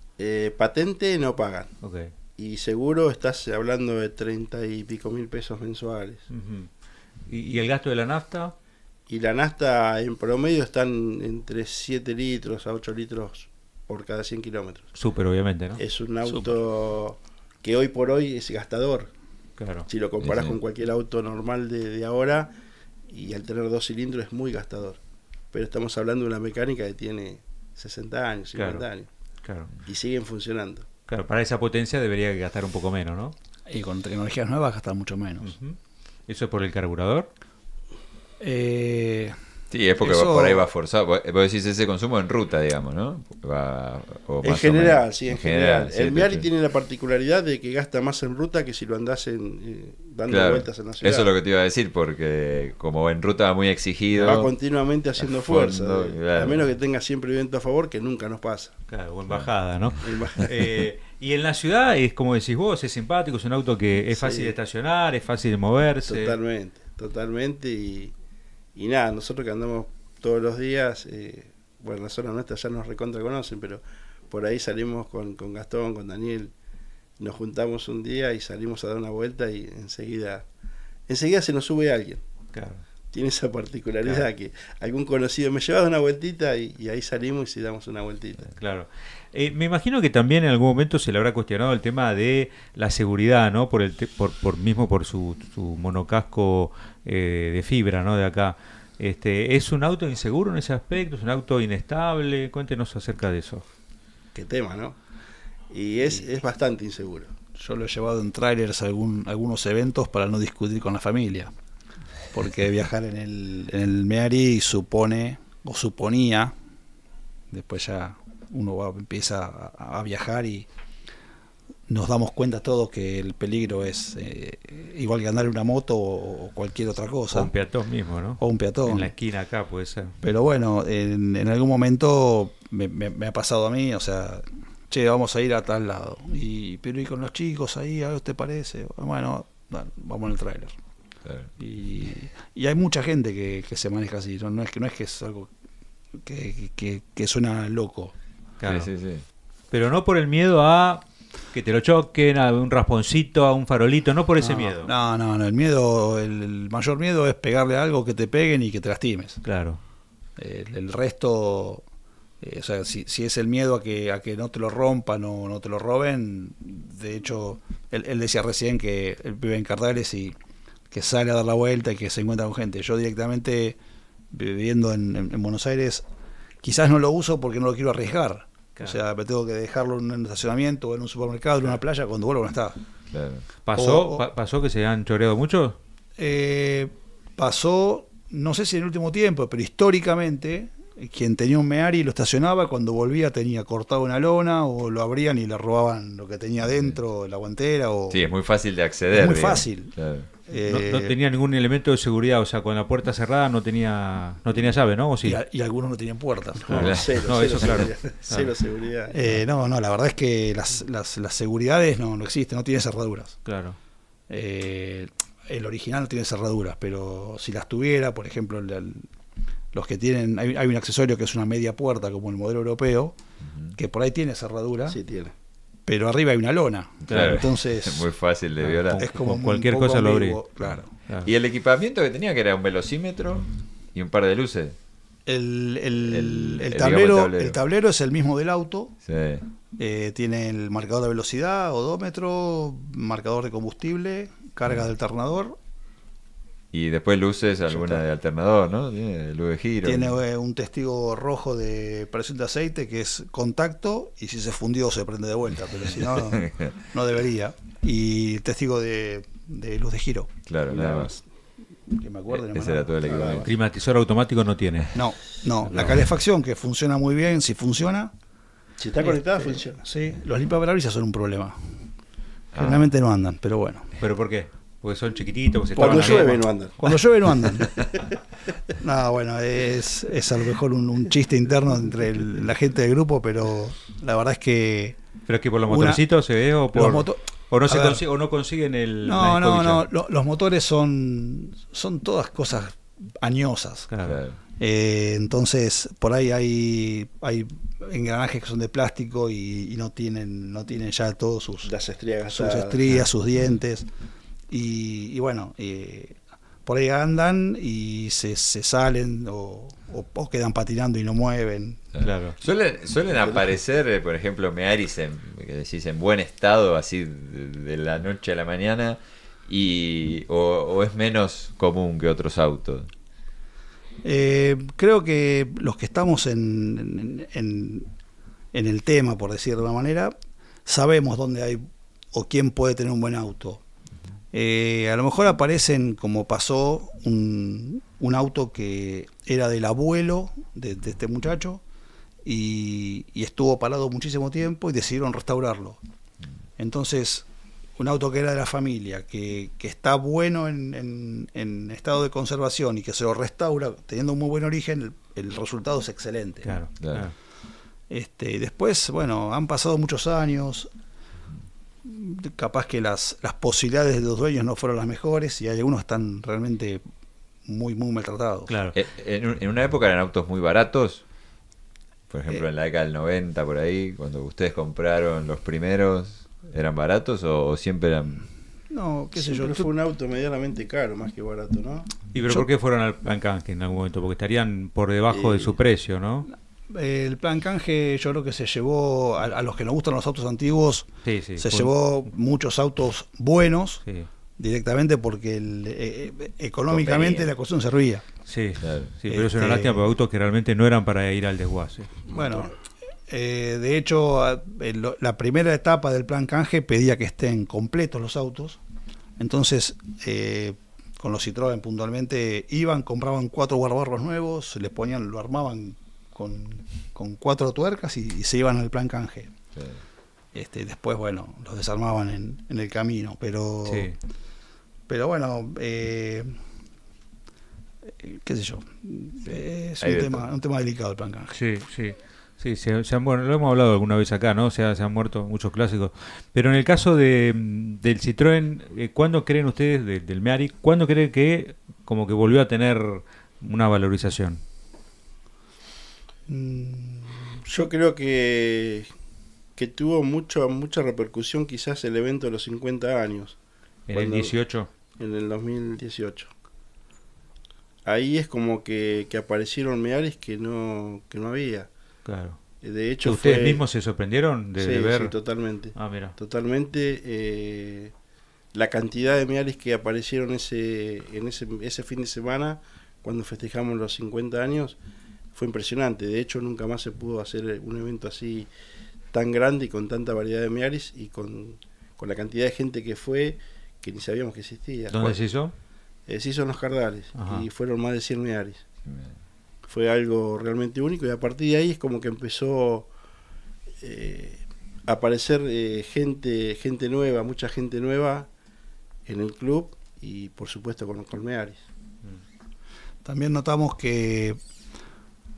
Patente no pagan. Ok. Y seguro estás hablando de 30 y pico mil pesos mensuales. Ujú. ¿Y el gasto de la nafta? Y la nafta en promedio están entre 7 litros a 8 litros por cada 100 kilómetros. Súper, obviamente, ¿no? Es un auto que hoy por hoy es gastador. Claro. Si lo comparás Sí. con cualquier auto normal de ahora, y al tener 2 cilindros es muy gastador. Pero estamos hablando de una mecánica que tiene 60 años, 50 Claro. años, Claro. y siguen funcionando. Claro, para esa potencia debería gastar un poco menos, ¿no? Y con tecnologías nuevas gastan mucho menos. Ujú. ¿Eso es por el carburador? Sí, es porque Eso- por ahí va forzado. Vos decís ese consumo en ruta, digamos, ¿no? O En más o general, menos. sí, en general. sí, El MEARI sí. tiene la particularidad de que gasta más en ruta que si lo andás dando Claro, vueltas en la ciudad. eso es lo que te iba a decir, porque como en ruta va muy exigido. Va continuamente haciendo a fondo, fuerza. claro. A menos que tenga siempre viento a favor, que nunca nos pasa. Claro, o en bajada, ¿no? En bajada. Y en la ciudad es como decís vos, es simpático, es un auto que es Sí. fácil de estacionar, es fácil de moverse. Totalmente. Y nada, nosotros que andamos todos los días, bueno, la zona nuestra ya nos recontra conocen, pero por ahí salimos con Gastón, con Daniel, nos juntamos un día y salimos a dar una vuelta y enseguida se nos sube alguien. Claro. Tiene esa particularidad, Claro. que algún conocido me lleva una vueltita y ahí salimos y damos una vueltita. Claro. Me imagino que también en algún momento se le habrá cuestionado el tema de la seguridad, ¿no? Por su monocasco de fibra, ¿no? De acá. ¿Es un auto inseguro en ese aspecto? ¿Es un auto inestable? Cuéntenos acerca de eso. Qué tema, ¿no? Y es bastante inseguro. Yo lo he llevado en trailers a algunos eventos para no discutir con la familia. Porque viajar en el Meari suponía, después ya uno empieza a viajar y nos damos cuenta todos que el peligro es igual que andar en una moto o cualquier otra cosa. O un peatón mismo, ¿no? O un peatón. En la esquina acá puede ser. Pero bueno, en algún momento me ha pasado a mí, o sea, che, vamos a ir a tal lado. Pero con los chicos ahí, ¿a vos te parece? Bueno, vamos en el tráiler. Claro. Y hay mucha gente que se maneja así, no es que es algo que suena loco. Claro. Sí, sí, sí. Pero no por el miedo a que te lo choquen, a un rasponcito, a un farolito, no por ese No, miedo. No, el miedo, el mayor miedo es pegarle a algo que te peguen y que te lastimes. Claro. El resto, o sea, si es el miedo a que no te lo rompan o no te lo roben, de hecho, él decía recién que él vive en Cardales y que sale a dar la vuelta y que se encuentra con gente. Yo directamente, viviendo en Buenos Aires, quizás no lo uso porque no lo quiero arriesgar. Claro. O sea, me tengo que dejarlo en un estacionamiento o en un supermercado, en una playa, cuando vuelvo no está. Claro. ¿Pasó que se han choreado mucho? Pasó, no sé si en el último tiempo, pero históricamente, quien tenía un Meari lo estacionaba, cuando volvía tenía cortado una lona o lo abrían y le robaban lo que tenía dentro, la guantera. Sí, es muy fácil de acceder. Es muy digamos. fácil. Claro. No tenía ningún elemento de seguridad, o sea, con la puerta cerrada no tenía llave, ¿no? ¿O sí? Y algunos no tenían puertas. No, Claro. cero, No, cero eso claro. seguridad. Cero seguridad. No, la verdad es que las seguridades no existen, no tienen cerraduras. Claro. El original no tiene cerraduras, pero si las tuviera, por ejemplo, los que tienen, hay un accesorio que es una media puerta como el modelo europeo, que por ahí tiene cerradura, Sí, tiene. pero arriba hay una lona. Claro. Entonces Es muy fácil de violar. es como Con cualquier un poco cosa lo abrí. ambiguo, claro. Claro. Y el equipamiento que tenía, que era un velocímetro y un par de luces. El tablero. tablero es el mismo del auto. Sí. Tiene el marcador de velocidad, odómetro, marcador de combustible, carga de alternador. Y después luces, alguna de alternador, ¿no? Tiene luz de giro. Tiene un testigo rojo de presión de aceite que es contacto y si se fundió se prende de vuelta, pero si no, no debería. Y testigo de luz de giro. Claro, nada más. Que me acuerdo. Ese era todo el equipamiento. Climatizador automático no tiene. No, la calefacción que funciona muy bien, si funciona. Si está conectada, funciona. Sí, los limpiaparabrisas son un problema. Generalmente no andan, pero bueno. ¿Pero por qué? Porque son chiquititos. Porque se Cuando tapan la llueve goma. no andan. Cuando llueve no andan. No, bueno, es a lo mejor un chiste interno entre la gente del grupo, pero la verdad es que ¿Pero es que por los motorcitos se ve o por...? ¿O no, A ver. o no consiguen el... No, la no, escobilla? los motores son todas cosas añosas. Claro. Claro. Entonces, por ahí hay engranajes que son de plástico y no tienen ya todos sus Las estrías sus gastadas. estrías, sus dientes. Y bueno, por ahí andan y se salen o quedan patinando y no mueven. Claro. Suelen aparecer, por ejemplo, Mearis que decís, en buen estado, así de la noche a la mañana, o es menos común que otros autos. Creo que los que estamos en el tema, por decir de una manera, sabemos dónde hay o quién puede tener un buen auto. A lo mejor aparecen, como pasó, un auto que era del abuelo de este muchacho y estuvo parado muchísimo tiempo y decidieron restaurarlo. Entonces, un auto que era de la familia, que está bueno en estado de conservación y que se lo restaura teniendo un muy buen origen, el resultado es excelente. Claro. Claro. Después, bueno, han pasado muchos años, capaz que las posibilidades de los dueños no fueron las mejores y hay algunos que están realmente muy, muy maltratados. Claro. En una época eran autos muy baratos. Por ejemplo, en la década del 90, por ahí, cuando ustedes compraron los primeros, ¿eran baratos o siempre eran...? No, qué sé yo. Siempre fue un auto medianamente caro, más que barato, ¿no? ¿Y pero por qué fueron al plan canje en algún momento? Porque estarían por debajo de su precio, ¿no? El plan canje yo creo que se llevó, a los que nos gustan los autos antiguos, Sí, se llevó muchos autos buenos Sí, directamente porque económicamente la cuestión servía. sí, Claro. sí, pero es una lástima por autos que realmente no eran para ir al desguace. Bueno, de hecho, la primera etapa del plan canje pedía que estén completos los autos. Entonces, con los Citroën puntualmente iban, compraban 4 guardabarros nuevos, les ponían, lo armaban con 4 tuercas y se iban al plan canje. Sí. Después, bueno, los desarmaban en el camino, pero Sí. pero bueno, qué sé yo, es Hay de un tema delicado el plan canje. Sí, sí. Sí, bueno, lo hemos hablado alguna vez acá, ¿no? O sea, se han muerto muchos clásicos. Pero en el caso del Citroën, ¿cuándo creen ustedes, del Meari, cuándo creen que como que volvió a tener una valorización? Yo creo que tuvo mucha repercusión quizás el evento de los 50 años. ¿En el 18? En el 2018. Ahí es como que aparecieron Mearis que no había. Claro. De hecho, ¿Ustedes mismos se sorprendieron de ver? Sí, totalmente. Ah, mira. Totalmente. La cantidad de Mearis que aparecieron ese fin de semana, cuando festejamos los 50 años, fue impresionante. De hecho, nunca más se pudo hacer un evento así tan grande y con tanta variedad de Mearis y con la cantidad de gente que fue, que ni sabíamos que existía. ¿Dónde se hizo? Se hizo en Los Cardales. Ajá. Y fueron más de 100 Mearis. Fue algo realmente único y a partir de ahí es como que empezó a aparecer gente nueva, mucha gente nueva en el club y por supuesto con los Mearis. También notamos que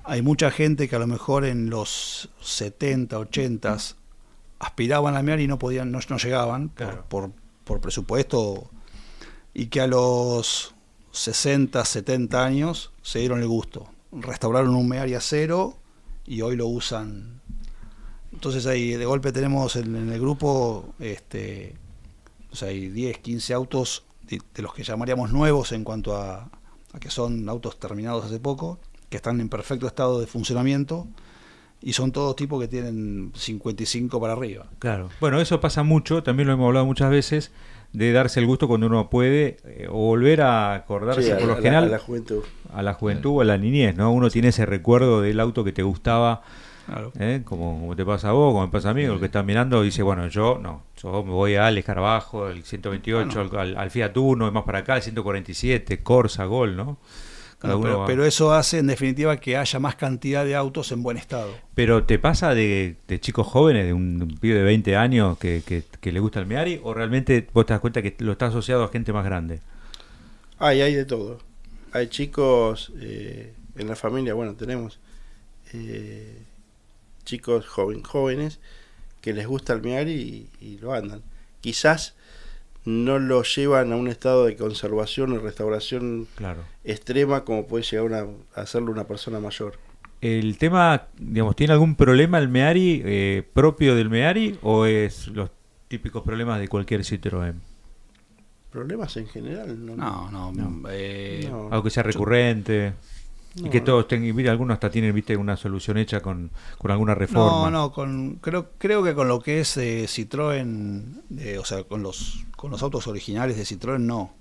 hay mucha gente que a lo mejor en los 70, 80 aspiraban a Meari y no podían, no llegaban, Claro. por presupuesto, y que a los 60, 70 años se dieron el gusto. Restauraron un Meari a cero y hoy lo usan. Entonces ahí de golpe tenemos en el grupo o sea, hay 10, 15 autos de los que llamaríamos nuevos en cuanto a que son autos terminados hace poco, que están en perfecto estado de funcionamiento y son todos tipos que tienen 55 para arriba. Claro. Bueno, eso pasa mucho, también lo hemos hablado muchas veces, de darse el gusto cuando uno puede o volver a acordarse, Sí, por lo general, a la juventud. a la juventud o a la niñez, ¿no? Uno tiene ese recuerdo del auto que te gustaba, Claro. como te pasa a vos, como me pasa a mí, el que está mirando dice, bueno, yo me voy al Escarabajo, el 128, Bueno. al Fiat Uno, más para acá, el 147, Corsa, Gol, ¿no? Cada uno va. Pero eso hace en definitiva que haya más cantidad de autos en buen estado. Pero ¿te pasa de chicos jóvenes, de un pibe de 20 años que le gusta el Meari, o realmente vos te das cuenta que lo está asociado a gente más grande? Hay de todo. Hay chicos en la familia, bueno, tenemos chicos jóvenes que les gusta el Meari y lo andan. Quizás no lo llevan a un estado de conservación o restauración Claro. extrema como puede llegar a hacerlo una persona mayor. ¿El tema, digamos, tiene algún problema el Meari propio del Meari o es los típicos problemas de cualquier Citroën? ¿Problemas en general? No. No. No. Algo que sea recurrente y No, que no. todos tengan, mira, algunos hasta tienen, viste, una solución hecha con alguna reforma. Creo que con lo que es Citroën, o sea, con los autos originales de Citroën, no.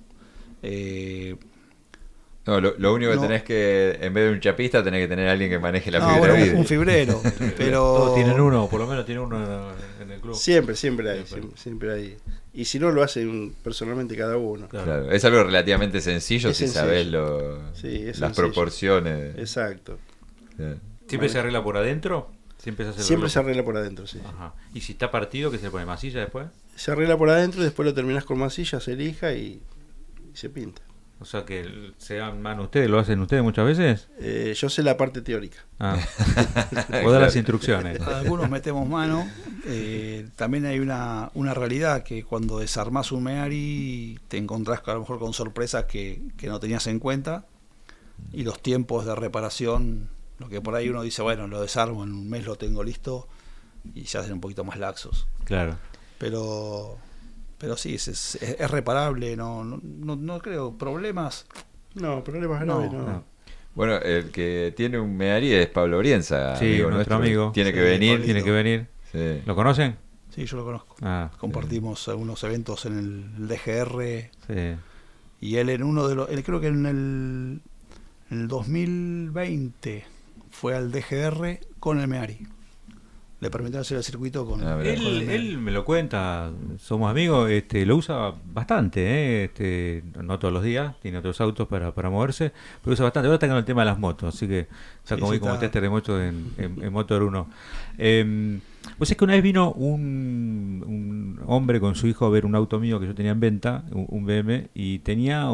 No, lo único que No. tenés que, en vez de un chapista, tenés que tener a alguien que maneje la No, fibra bueno, de vidrio. un fibrero, pero Todos tienen uno, por lo menos tiene uno en el club. Siempre hay, Siempre. siempre hay. Y si no, lo hacen personalmente cada uno. Claro. Claro, es algo relativamente sencillo Es si sencillo. sabés Sí, es las sencillo. proporciones. Exacto. Sí. ¿Siempre se arregla por adentro? Siempre se hace el Siempre reloj. se arregla por adentro, sí. Ajá. ¿Y si está partido, qué se le pone? ¿Masilla después? Se arregla por adentro y después lo terminás con masilla, se lija y se pinta. O sea que se dan mano ustedes, ¿lo hacen ustedes muchas veces? Yo sé la parte teórica. Ah. O dar las instrucciones. algunos metemos mano. También hay una realidad que cuando desarmás un Meari te encontrás a lo mejor con sorpresas que no tenías en cuenta y los tiempos de reparación Lo que por ahí uno dice, bueno, lo desarmo, en un mes lo tengo listo y se hacen un poquito más laxos. Claro. Pero sí, es reparable, no creo. Problemas. No, problemas No, graves no. no. Bueno, el que tiene un Meari es Pablo Brienza. Sí, nuestro amigo. Tiene Sí, que venir. Pablito. Tiene que venir. Sí. ¿Lo conocen? Sí, yo lo conozco. Ah, Compartimos algunos eventos en el DGR sí. y él en uno de los, él creo que en el 2020 fue al DGR con el Meari. Le permitieron hacer el circuito con, Ah, mirá. con el Meari. Él me lo cuenta, somos amigos, lo usa bastante, no todos los días, tiene otros autos para moverse, pero usa bastante. Ahora está con el tema de las motos, así que está Sí, como, sí, como está. tester de moto en Motor 1. Pues es que una vez vino un hombre con su hijo a ver un auto mío que yo tenía en venta, un BM, y tenía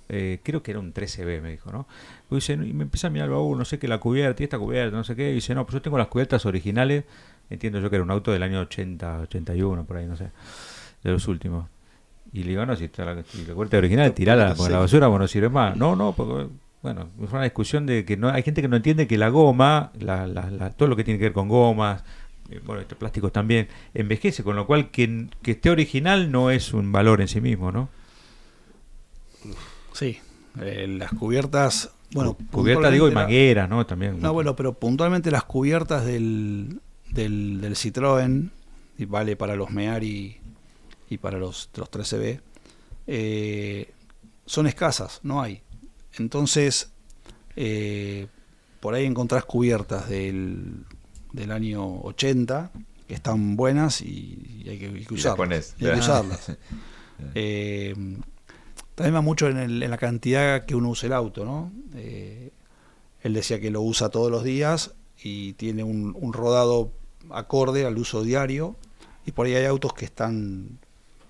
creo que era un 13B, me dijo, ¿no? Y dice, y me empieza a mirar el baúl, no sé qué, la cubierta, y esta cubierta, no sé qué, y dice, no, pues yo tengo las cubiertas originales, entiendo yo que era un auto del año 80, 81, por ahí, no sé, de los últimos. Y le digo, no, si la cubierta original, tirala, porque la basura no sirve más. No, porque, bueno, fue una discusión de que no hay gente que no entiende que la goma, todo lo que tiene que ver con gomas, bueno, estos plásticos también, envejece, con lo cual que esté original no es un valor en sí mismo, ¿no? Sí, las cubiertas, bueno, Cubierta, digo, y puntualmente manguera, ¿no? También. no, bueno, pero puntualmente las cubiertas del Citroën, y vale para los Meari y para los 13B, son escasas, no hay. Entonces, por ahí encontrás cubiertas del año 80 que están buenas y hay que Y usarlas. las pones. Y hay que usarlas. También va mucho en la cantidad que uno usa el auto, ¿no? Él decía que lo usa todos los días y tiene un rodado acorde al uso diario, y por ahí hay autos que están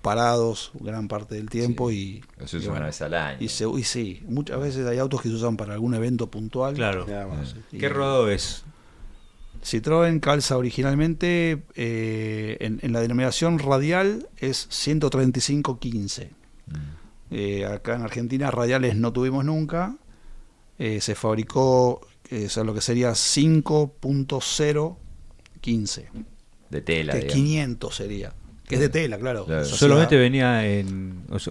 parados gran parte del tiempo Sí. y Se usa bueno, una vez al año. y sí, muchas veces hay autos que se usan para algún evento puntual. Claro. Nada más, sí. Y ¿Qué rodado es? Citroën calza originalmente en la denominación radial es 135-15. Acá en Argentina radiales no tuvimos nunca. Se fabricó lo que sería 5.015, De tela, que digamos. 500 sería, que es de tela, claro. Claro. Se hacía- Solamente venía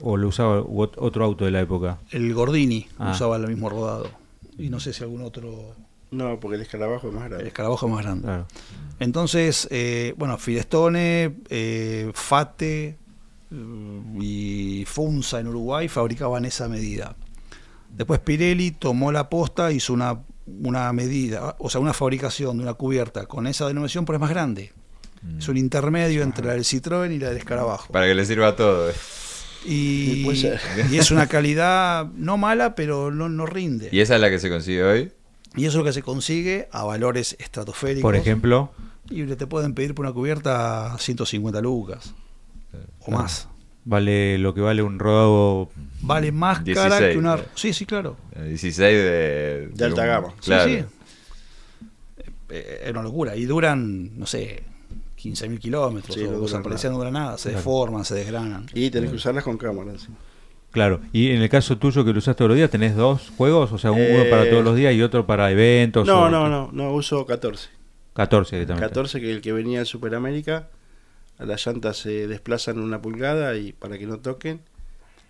o lo usaba otro auto de la época. el Gordini Ah. usaba el mismo rodado, y no sé si algún otro. No, porque el escarabajo es más El grande. escarabajo más grande. Claro. Entonces, bueno, Firestone, Fate y Funza en Uruguay fabricaban esa medida. Después Pirelli tomó la posta, hizo una medida, o sea, una fabricación de una cubierta con esa denominación, pero es más grande. Es un intermedio entre la del Citroën y la del escarabajo. Para que le sirva a todo. Sí, puede ser. Y es una calidad no mala, pero no rinde. ¿Y esa es la que se consigue hoy? Y eso es lo que se consigue a valores estratosféricos. Por ejemplo, Y te pueden pedir por una cubierta 150 lucas o más. vale lo que vale un rodado. Vale más 16, cara que una. claro. Sí, claro. 16 de alta gama. Claro. Sí, sí. Es una locura. Y duran, no sé, 15.000 kilómetros. Sí, no o duran sea, parecían no duran nada. Se Claro. deforman, se desgranan. Y tenés que usarlas con cámara encima. Claro. Y en el caso tuyo que lo usas todos los días, ¿tenés dos juegos? O sea, uno para todos los días y otro para eventos. No, uso 14. 14 directamente. 14, que el que venía de Superamérica, a las llantas se desplazan 1 pulgada y para que no toquen,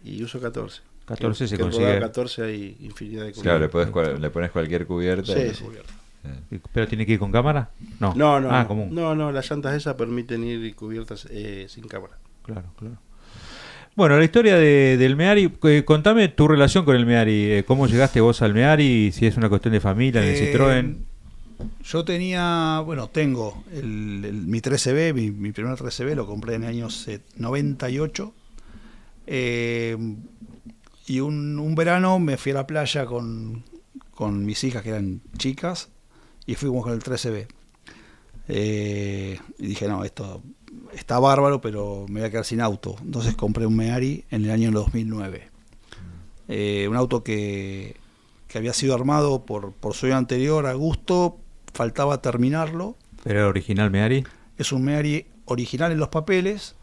y uso 14. 14 se Que consigue. rodado 14 hay infinidad de Claro, le, cubiertas. le pones cualquier cubierta. Sí, y- sí. ¿Pero tiene que ir con cámara? No. No, no, Ah, no. común. No, las llantas esas permiten ir cubiertas sin cámara. Claro, claro. Bueno, la historia del Meari, contame tu relación con el Meari, cómo llegaste vos al Meari, si es una cuestión de familia, en el Citroën. Yo tenía, bueno, tengo mi 13B, mi primer 13B, lo compré en el año 98. Y un verano me fui a la playa con mis hijas, que eran chicas, y fuimos con el 13B. Y dije, no, esto está bárbaro, pero me voy a quedar sin auto. Entonces compré un Meari en el año 2009. Un auto que había sido armado por su año anterior a gusto, faltaba terminarlo. ¿Pero era original Meari? Es un Meari original en los papeles.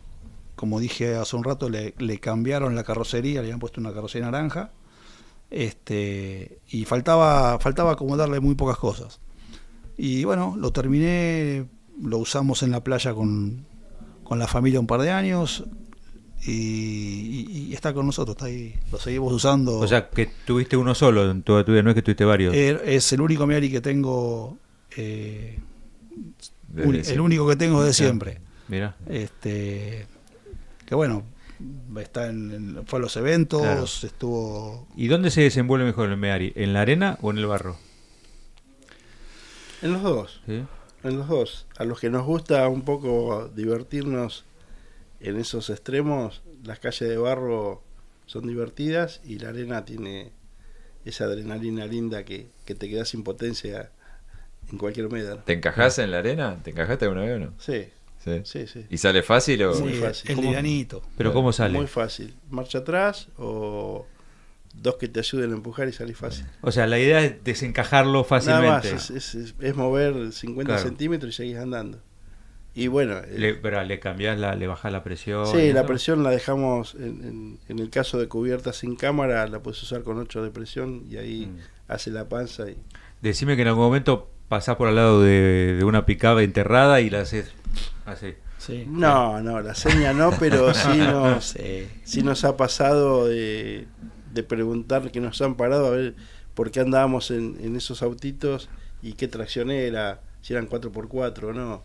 Como dije hace un rato, le cambiaron la carrocería, le habían puesto una carrocería naranja. Y faltaba acomodarle muy pocas cosas. Y bueno, lo terminé, lo usamos en la playa con la familia un par de años y está con nosotros, está ahí, lo seguimos usando. O sea, que tuviste uno solo en toda tu vida, no es que tuviste varios. Es el único Meari que tengo, Desde el siempre. único que tengo de siempre. Mira. Que bueno, fue a los eventos, Claro. estuvo... ¿Y dónde se desenvuelve mejor el Meari? ¿En la arena o en el barro? En los dos. ¿Sí? En los dos. A los que nos gusta un poco divertirnos en esos extremos, las calles de barro son divertidas y la arena tiene esa adrenalina linda que te queda sin potencia en cualquier médano. ¿Te encajás en la arena? ¿Te encajaste alguna vez o no? Sí, Sí. sí, sí. ¿Y sale fácil o...? Muy Sí, fácil. el ¿Cómo? livianito. ¿Pero Claro. cómo sale? Muy fácil. Marcha atrás o dos que te ayuden a empujar y salís fácil. O sea, la idea es desencajarlo fácilmente. Nada más, es mover 50 Claro. centímetros y seguís andando. Y bueno, Pero le cambiás, le bajás la presión. sí, ¿y la eso? presión la dejamos, en el caso de cubiertas sin cámara, la puedes usar con 8 de presión y ahí hace la panza. Y Decime que en algún momento pasás por al lado de una picada enterrada y la haces así. Sí. no, la seña no, pero Sí. sí nos ha pasado de preguntar que nos han parado a ver por qué andábamos en esos autitos y qué tracción era, si eran 4x4 o no.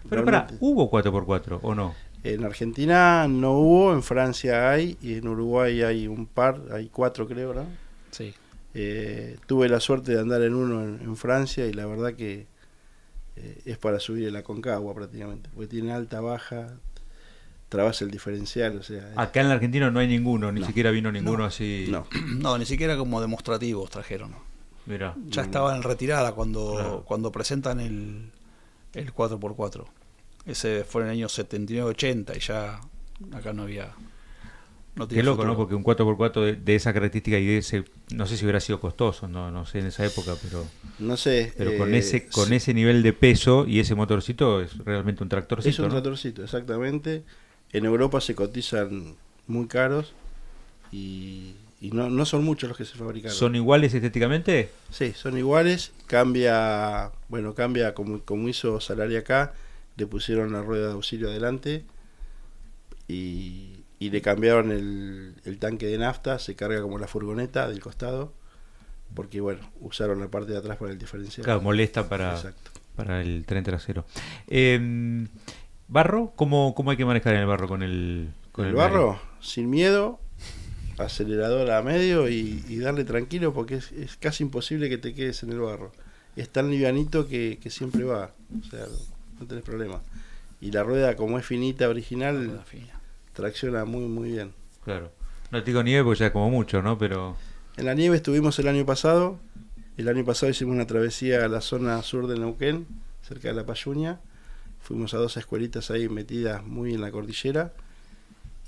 Pero pará, Realmente, ¿hubo 4x4 o no? en Argentina no hubo, en Francia hay, y en Uruguay hay un par, hay 4 creo, ¿no? Sí. Tuve la suerte de andar en uno en Francia y la verdad que es para subir el Aconcagua prácticamente, porque tiene alta, baja, trabas el diferencial, o sea, Acá en la Argentina no hay ninguno, ni No. siquiera vino ninguno No. así. no. No, ni siquiera como demostrativos trajeron. Mira. Ya estaban en retirada Claro. cuando presentan el 4x4. Ese fue en el año 79-80 y ya acá no había... No Qué tenía loco, futuro. ¿no? Porque un 4x4 de esa característica y de ese, no sé si hubiera sido costoso, no sé en esa época, No sé. pero con sí, ese nivel de peso y ese motorcito es realmente un tractorcito. es un ¿no? tratorcito, exactamente. En Europa se cotizan muy caros y no son muchos los que se fabricaron. ¿Son iguales estéticamente? Sí, son iguales. Cambia como hizo Salari acá, le pusieron la rueda de auxilio adelante y le cambiaron el tanque de nafta, se carga como la furgoneta del costado, porque bueno, usaron la parte de atrás para el diferencial. Claro, molesta para Exacto. el tren trasero. ¿Barro? ¿Cómo hay que manejar en el barro con el El barro, sin miedo, acelerador a medio y darle tranquilo porque es casi imposible que te quedes en el barro. Es tan livianito que siempre va, o sea, no tenés problema. Y la rueda, como es finita, original, tracciona muy muy bien. Claro. No te digo nieve porque ya es como mucho, ¿no? Pero En la nieve estuvimos el año pasado hicimos una travesía a la zona sur de Neuquén, cerca de La Payuña. Fuimos a 2 escuelitas ahí metidas muy en la cordillera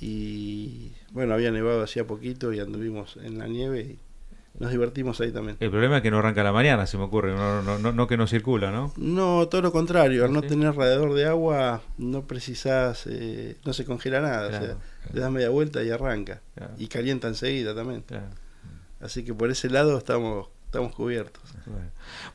y bueno, había nevado hacía poquito y anduvimos en la nieve y nos divertimos ahí también. el problema es que no arranca a la mañana, se me ocurre, no que no circula, ¿no? No, todo lo contrario, al no ¿Sí? tener radiador de agua no precisás, no se congela nada, Claro. o sea, le das media vuelta y arranca. Claro. Y calienta enseguida también. Claro. Así que por ese lado estamos cubiertos.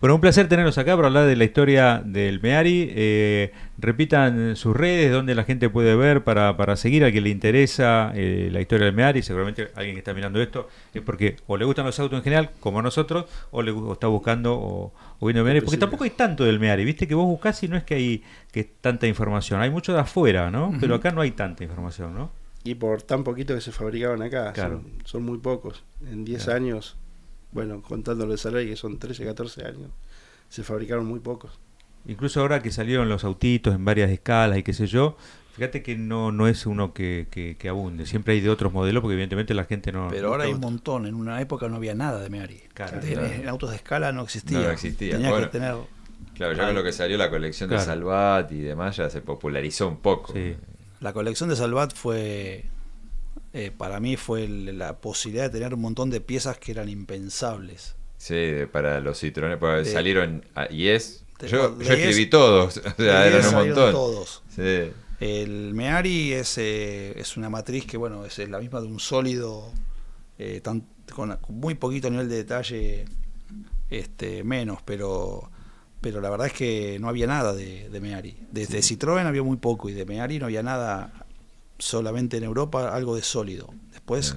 Bueno, un placer tenerlos acá para hablar de la historia del Meari. Repitan sus redes, donde la gente puede ver para seguir a quien le interesa la historia del Meari. Seguramente alguien que está mirando esto es porque o le gustan los autos en general, como a nosotros, o está buscando o viendo el Meari. Porque tampoco hay tanto del Meari, viste que vos buscás y no es que hay tanta información. Hay mucho de afuera, ¿no? Ujú. Pero acá no hay tanta información, ¿no? Y por tan poquito que se fabricaban acá, Claro. son muy pocos. En 10 Claro. años, bueno, contando de Salari que son 13, 14 años, se fabricaron muy pocos. Incluso ahora que salieron los autitos en varias escalas y qué sé yo, fíjate que no es uno que abunde. Siempre hay de otros modelos porque evidentemente la gente no... Pero ahora hay un Otro. montón. En una época no había nada de Meari. Claro, En autos de escala no existía. No existía. Tenía Bueno, que tener... Claro, ya con lo que salió la colección de Claro. Salvat y demás ya se popularizó un poco. Sí. La colección de Salvat fue... para mí fue la posibilidad de tener un montón de piezas que eran impensables. Sí, para los Citroën, porque De- salieron Yes. de- Yo de escribí Yes- todos, o sea, De eran ellos un salieron montón. todos. Sí. El Meari es una matriz que, bueno, es la misma de un sólido, con muy poquito nivel de detalle, menos, pero pero la verdad es que no había nada de Meari. De Citroën había muy poco, y de Meari no había nada, solamente en Europa algo de sólido. Después,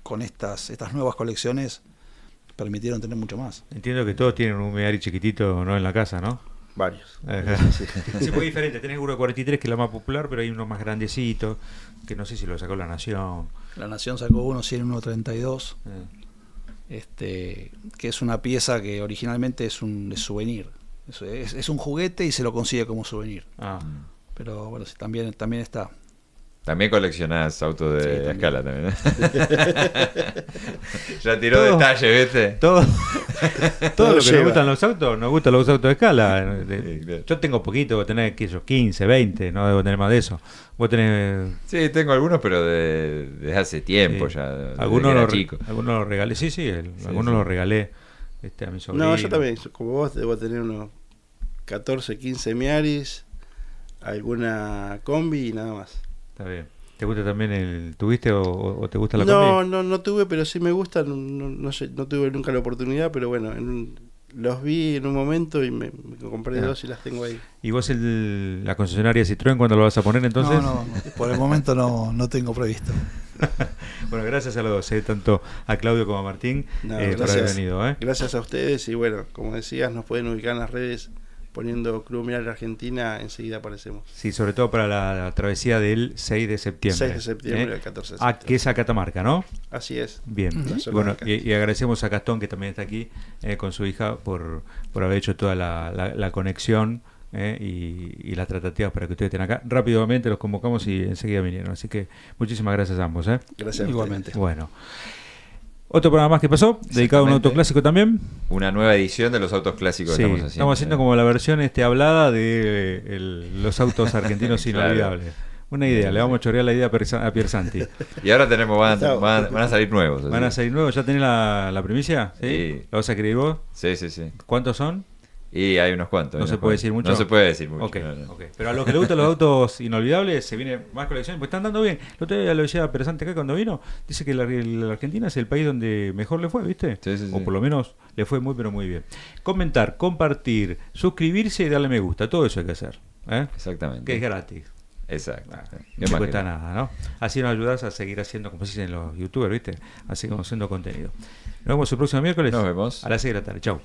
con estas nuevas colecciones, permitieron tener mucho más. Entiendo que todos tienen un Meari chiquitito, ¿no? En la casa, ¿no? Varios. Sí, fue diferente. Tenés el 43, que es la más popular, pero hay uno más grandecito, que no sé si lo sacó La Nación. La Nación sacó uno, sí, en 1.32. Que es una pieza que originalmente es un souvenir. Es un juguete y se lo consigue como souvenir. Pero bueno, sí, también está. También coleccionás autos de Sí, escala también, ¿eh? Ya tiró detalles, ¿viste? Todo lo que lleva. nos gustan los autos, nos gustan los autos de escala. Sí, claro. Yo tengo poquito, vos tenés que esos 15, 20, no debo tener más de eso. Vos tenés... Sí, tengo algunos, pero desde hace tiempo Sí. ya. desde Algunos que era los chico. algunos los regalé, sí, algunos sí. los regalé a mi sobrino. No, yo también, como vos, debo tener unos 14, 15 Mearis, alguna combi y nada más. Está bien. ¿Te gusta también tuviste o te gusta la No, combi? no tuve, pero sí me gusta. No sé, no tuve nunca la oportunidad, pero bueno, los vi en un momento y me compré Ah. 2 y las tengo ahí. ¿Y vos la concesionaria Citroën cuándo lo vas a poner entonces? No, por el momento no tengo previsto. Bueno, gracias a los dos, tanto a Claudio como a Martín, No, por haber gracias. venido. Gracias a ustedes y bueno, como decías, nos pueden ubicar en las redes poniendo Club Meari Argentina, enseguida aparecemos. Sí, sobre todo para la travesía del 6 de septiembre. 6 de septiembre al 14 de septiembre. Que es a Catamarca, ¿no? Así es. Bien. La Y zona bueno, de acá. y agradecemos a Gastón, que también está aquí con su hija, por haber hecho toda la conexión y las tratativas para que ustedes estén acá. Rápidamente los convocamos y enseguida vinieron. Así que muchísimas gracias a ambos. Gracias. Igualmente. Bueno. Otro programa más que pasó, dedicado a un auto clásico también. Una nueva edición de los autos clásicos Sí, que estamos haciendo. estamos haciendo como la versión hablada de los autos argentinos Claro. inolvidables. Una idea, le vamos a chorear la idea a Piersanti. Y ahora van a salir nuevos. ¿Van a así. salir nuevos? ¿Ya tenés la primicia? Sí. ¿La vas a escribir vos? Sí. ¿Cuántos son? Y hay unos cuantos. ¿No hay se unos puede cuantos. decir mucho? No se puede decir mucho. Ok, no. ok. Pero a los que les gustan los autos inolvidables, se viene más colecciones, pues están dando bien. El otro día lo decía Piersanti acá cuando vino, dice que la Argentina es el país donde mejor le fue, ¿viste? Sí. O por lo menos le fue muy, pero muy bien. Comentar, compartir, suscribirse y darle me gusta, todo eso hay que hacer. Exactamente. Que es gratis. Exacto. No te cuesta nada, ¿no? Así nos ayudas a seguir haciendo, como se dicen los youtubers, ¿viste? Así como haciendo contenido. Nos vemos el próximo miércoles Nos vemos. a las 6 de la tarde. Chau.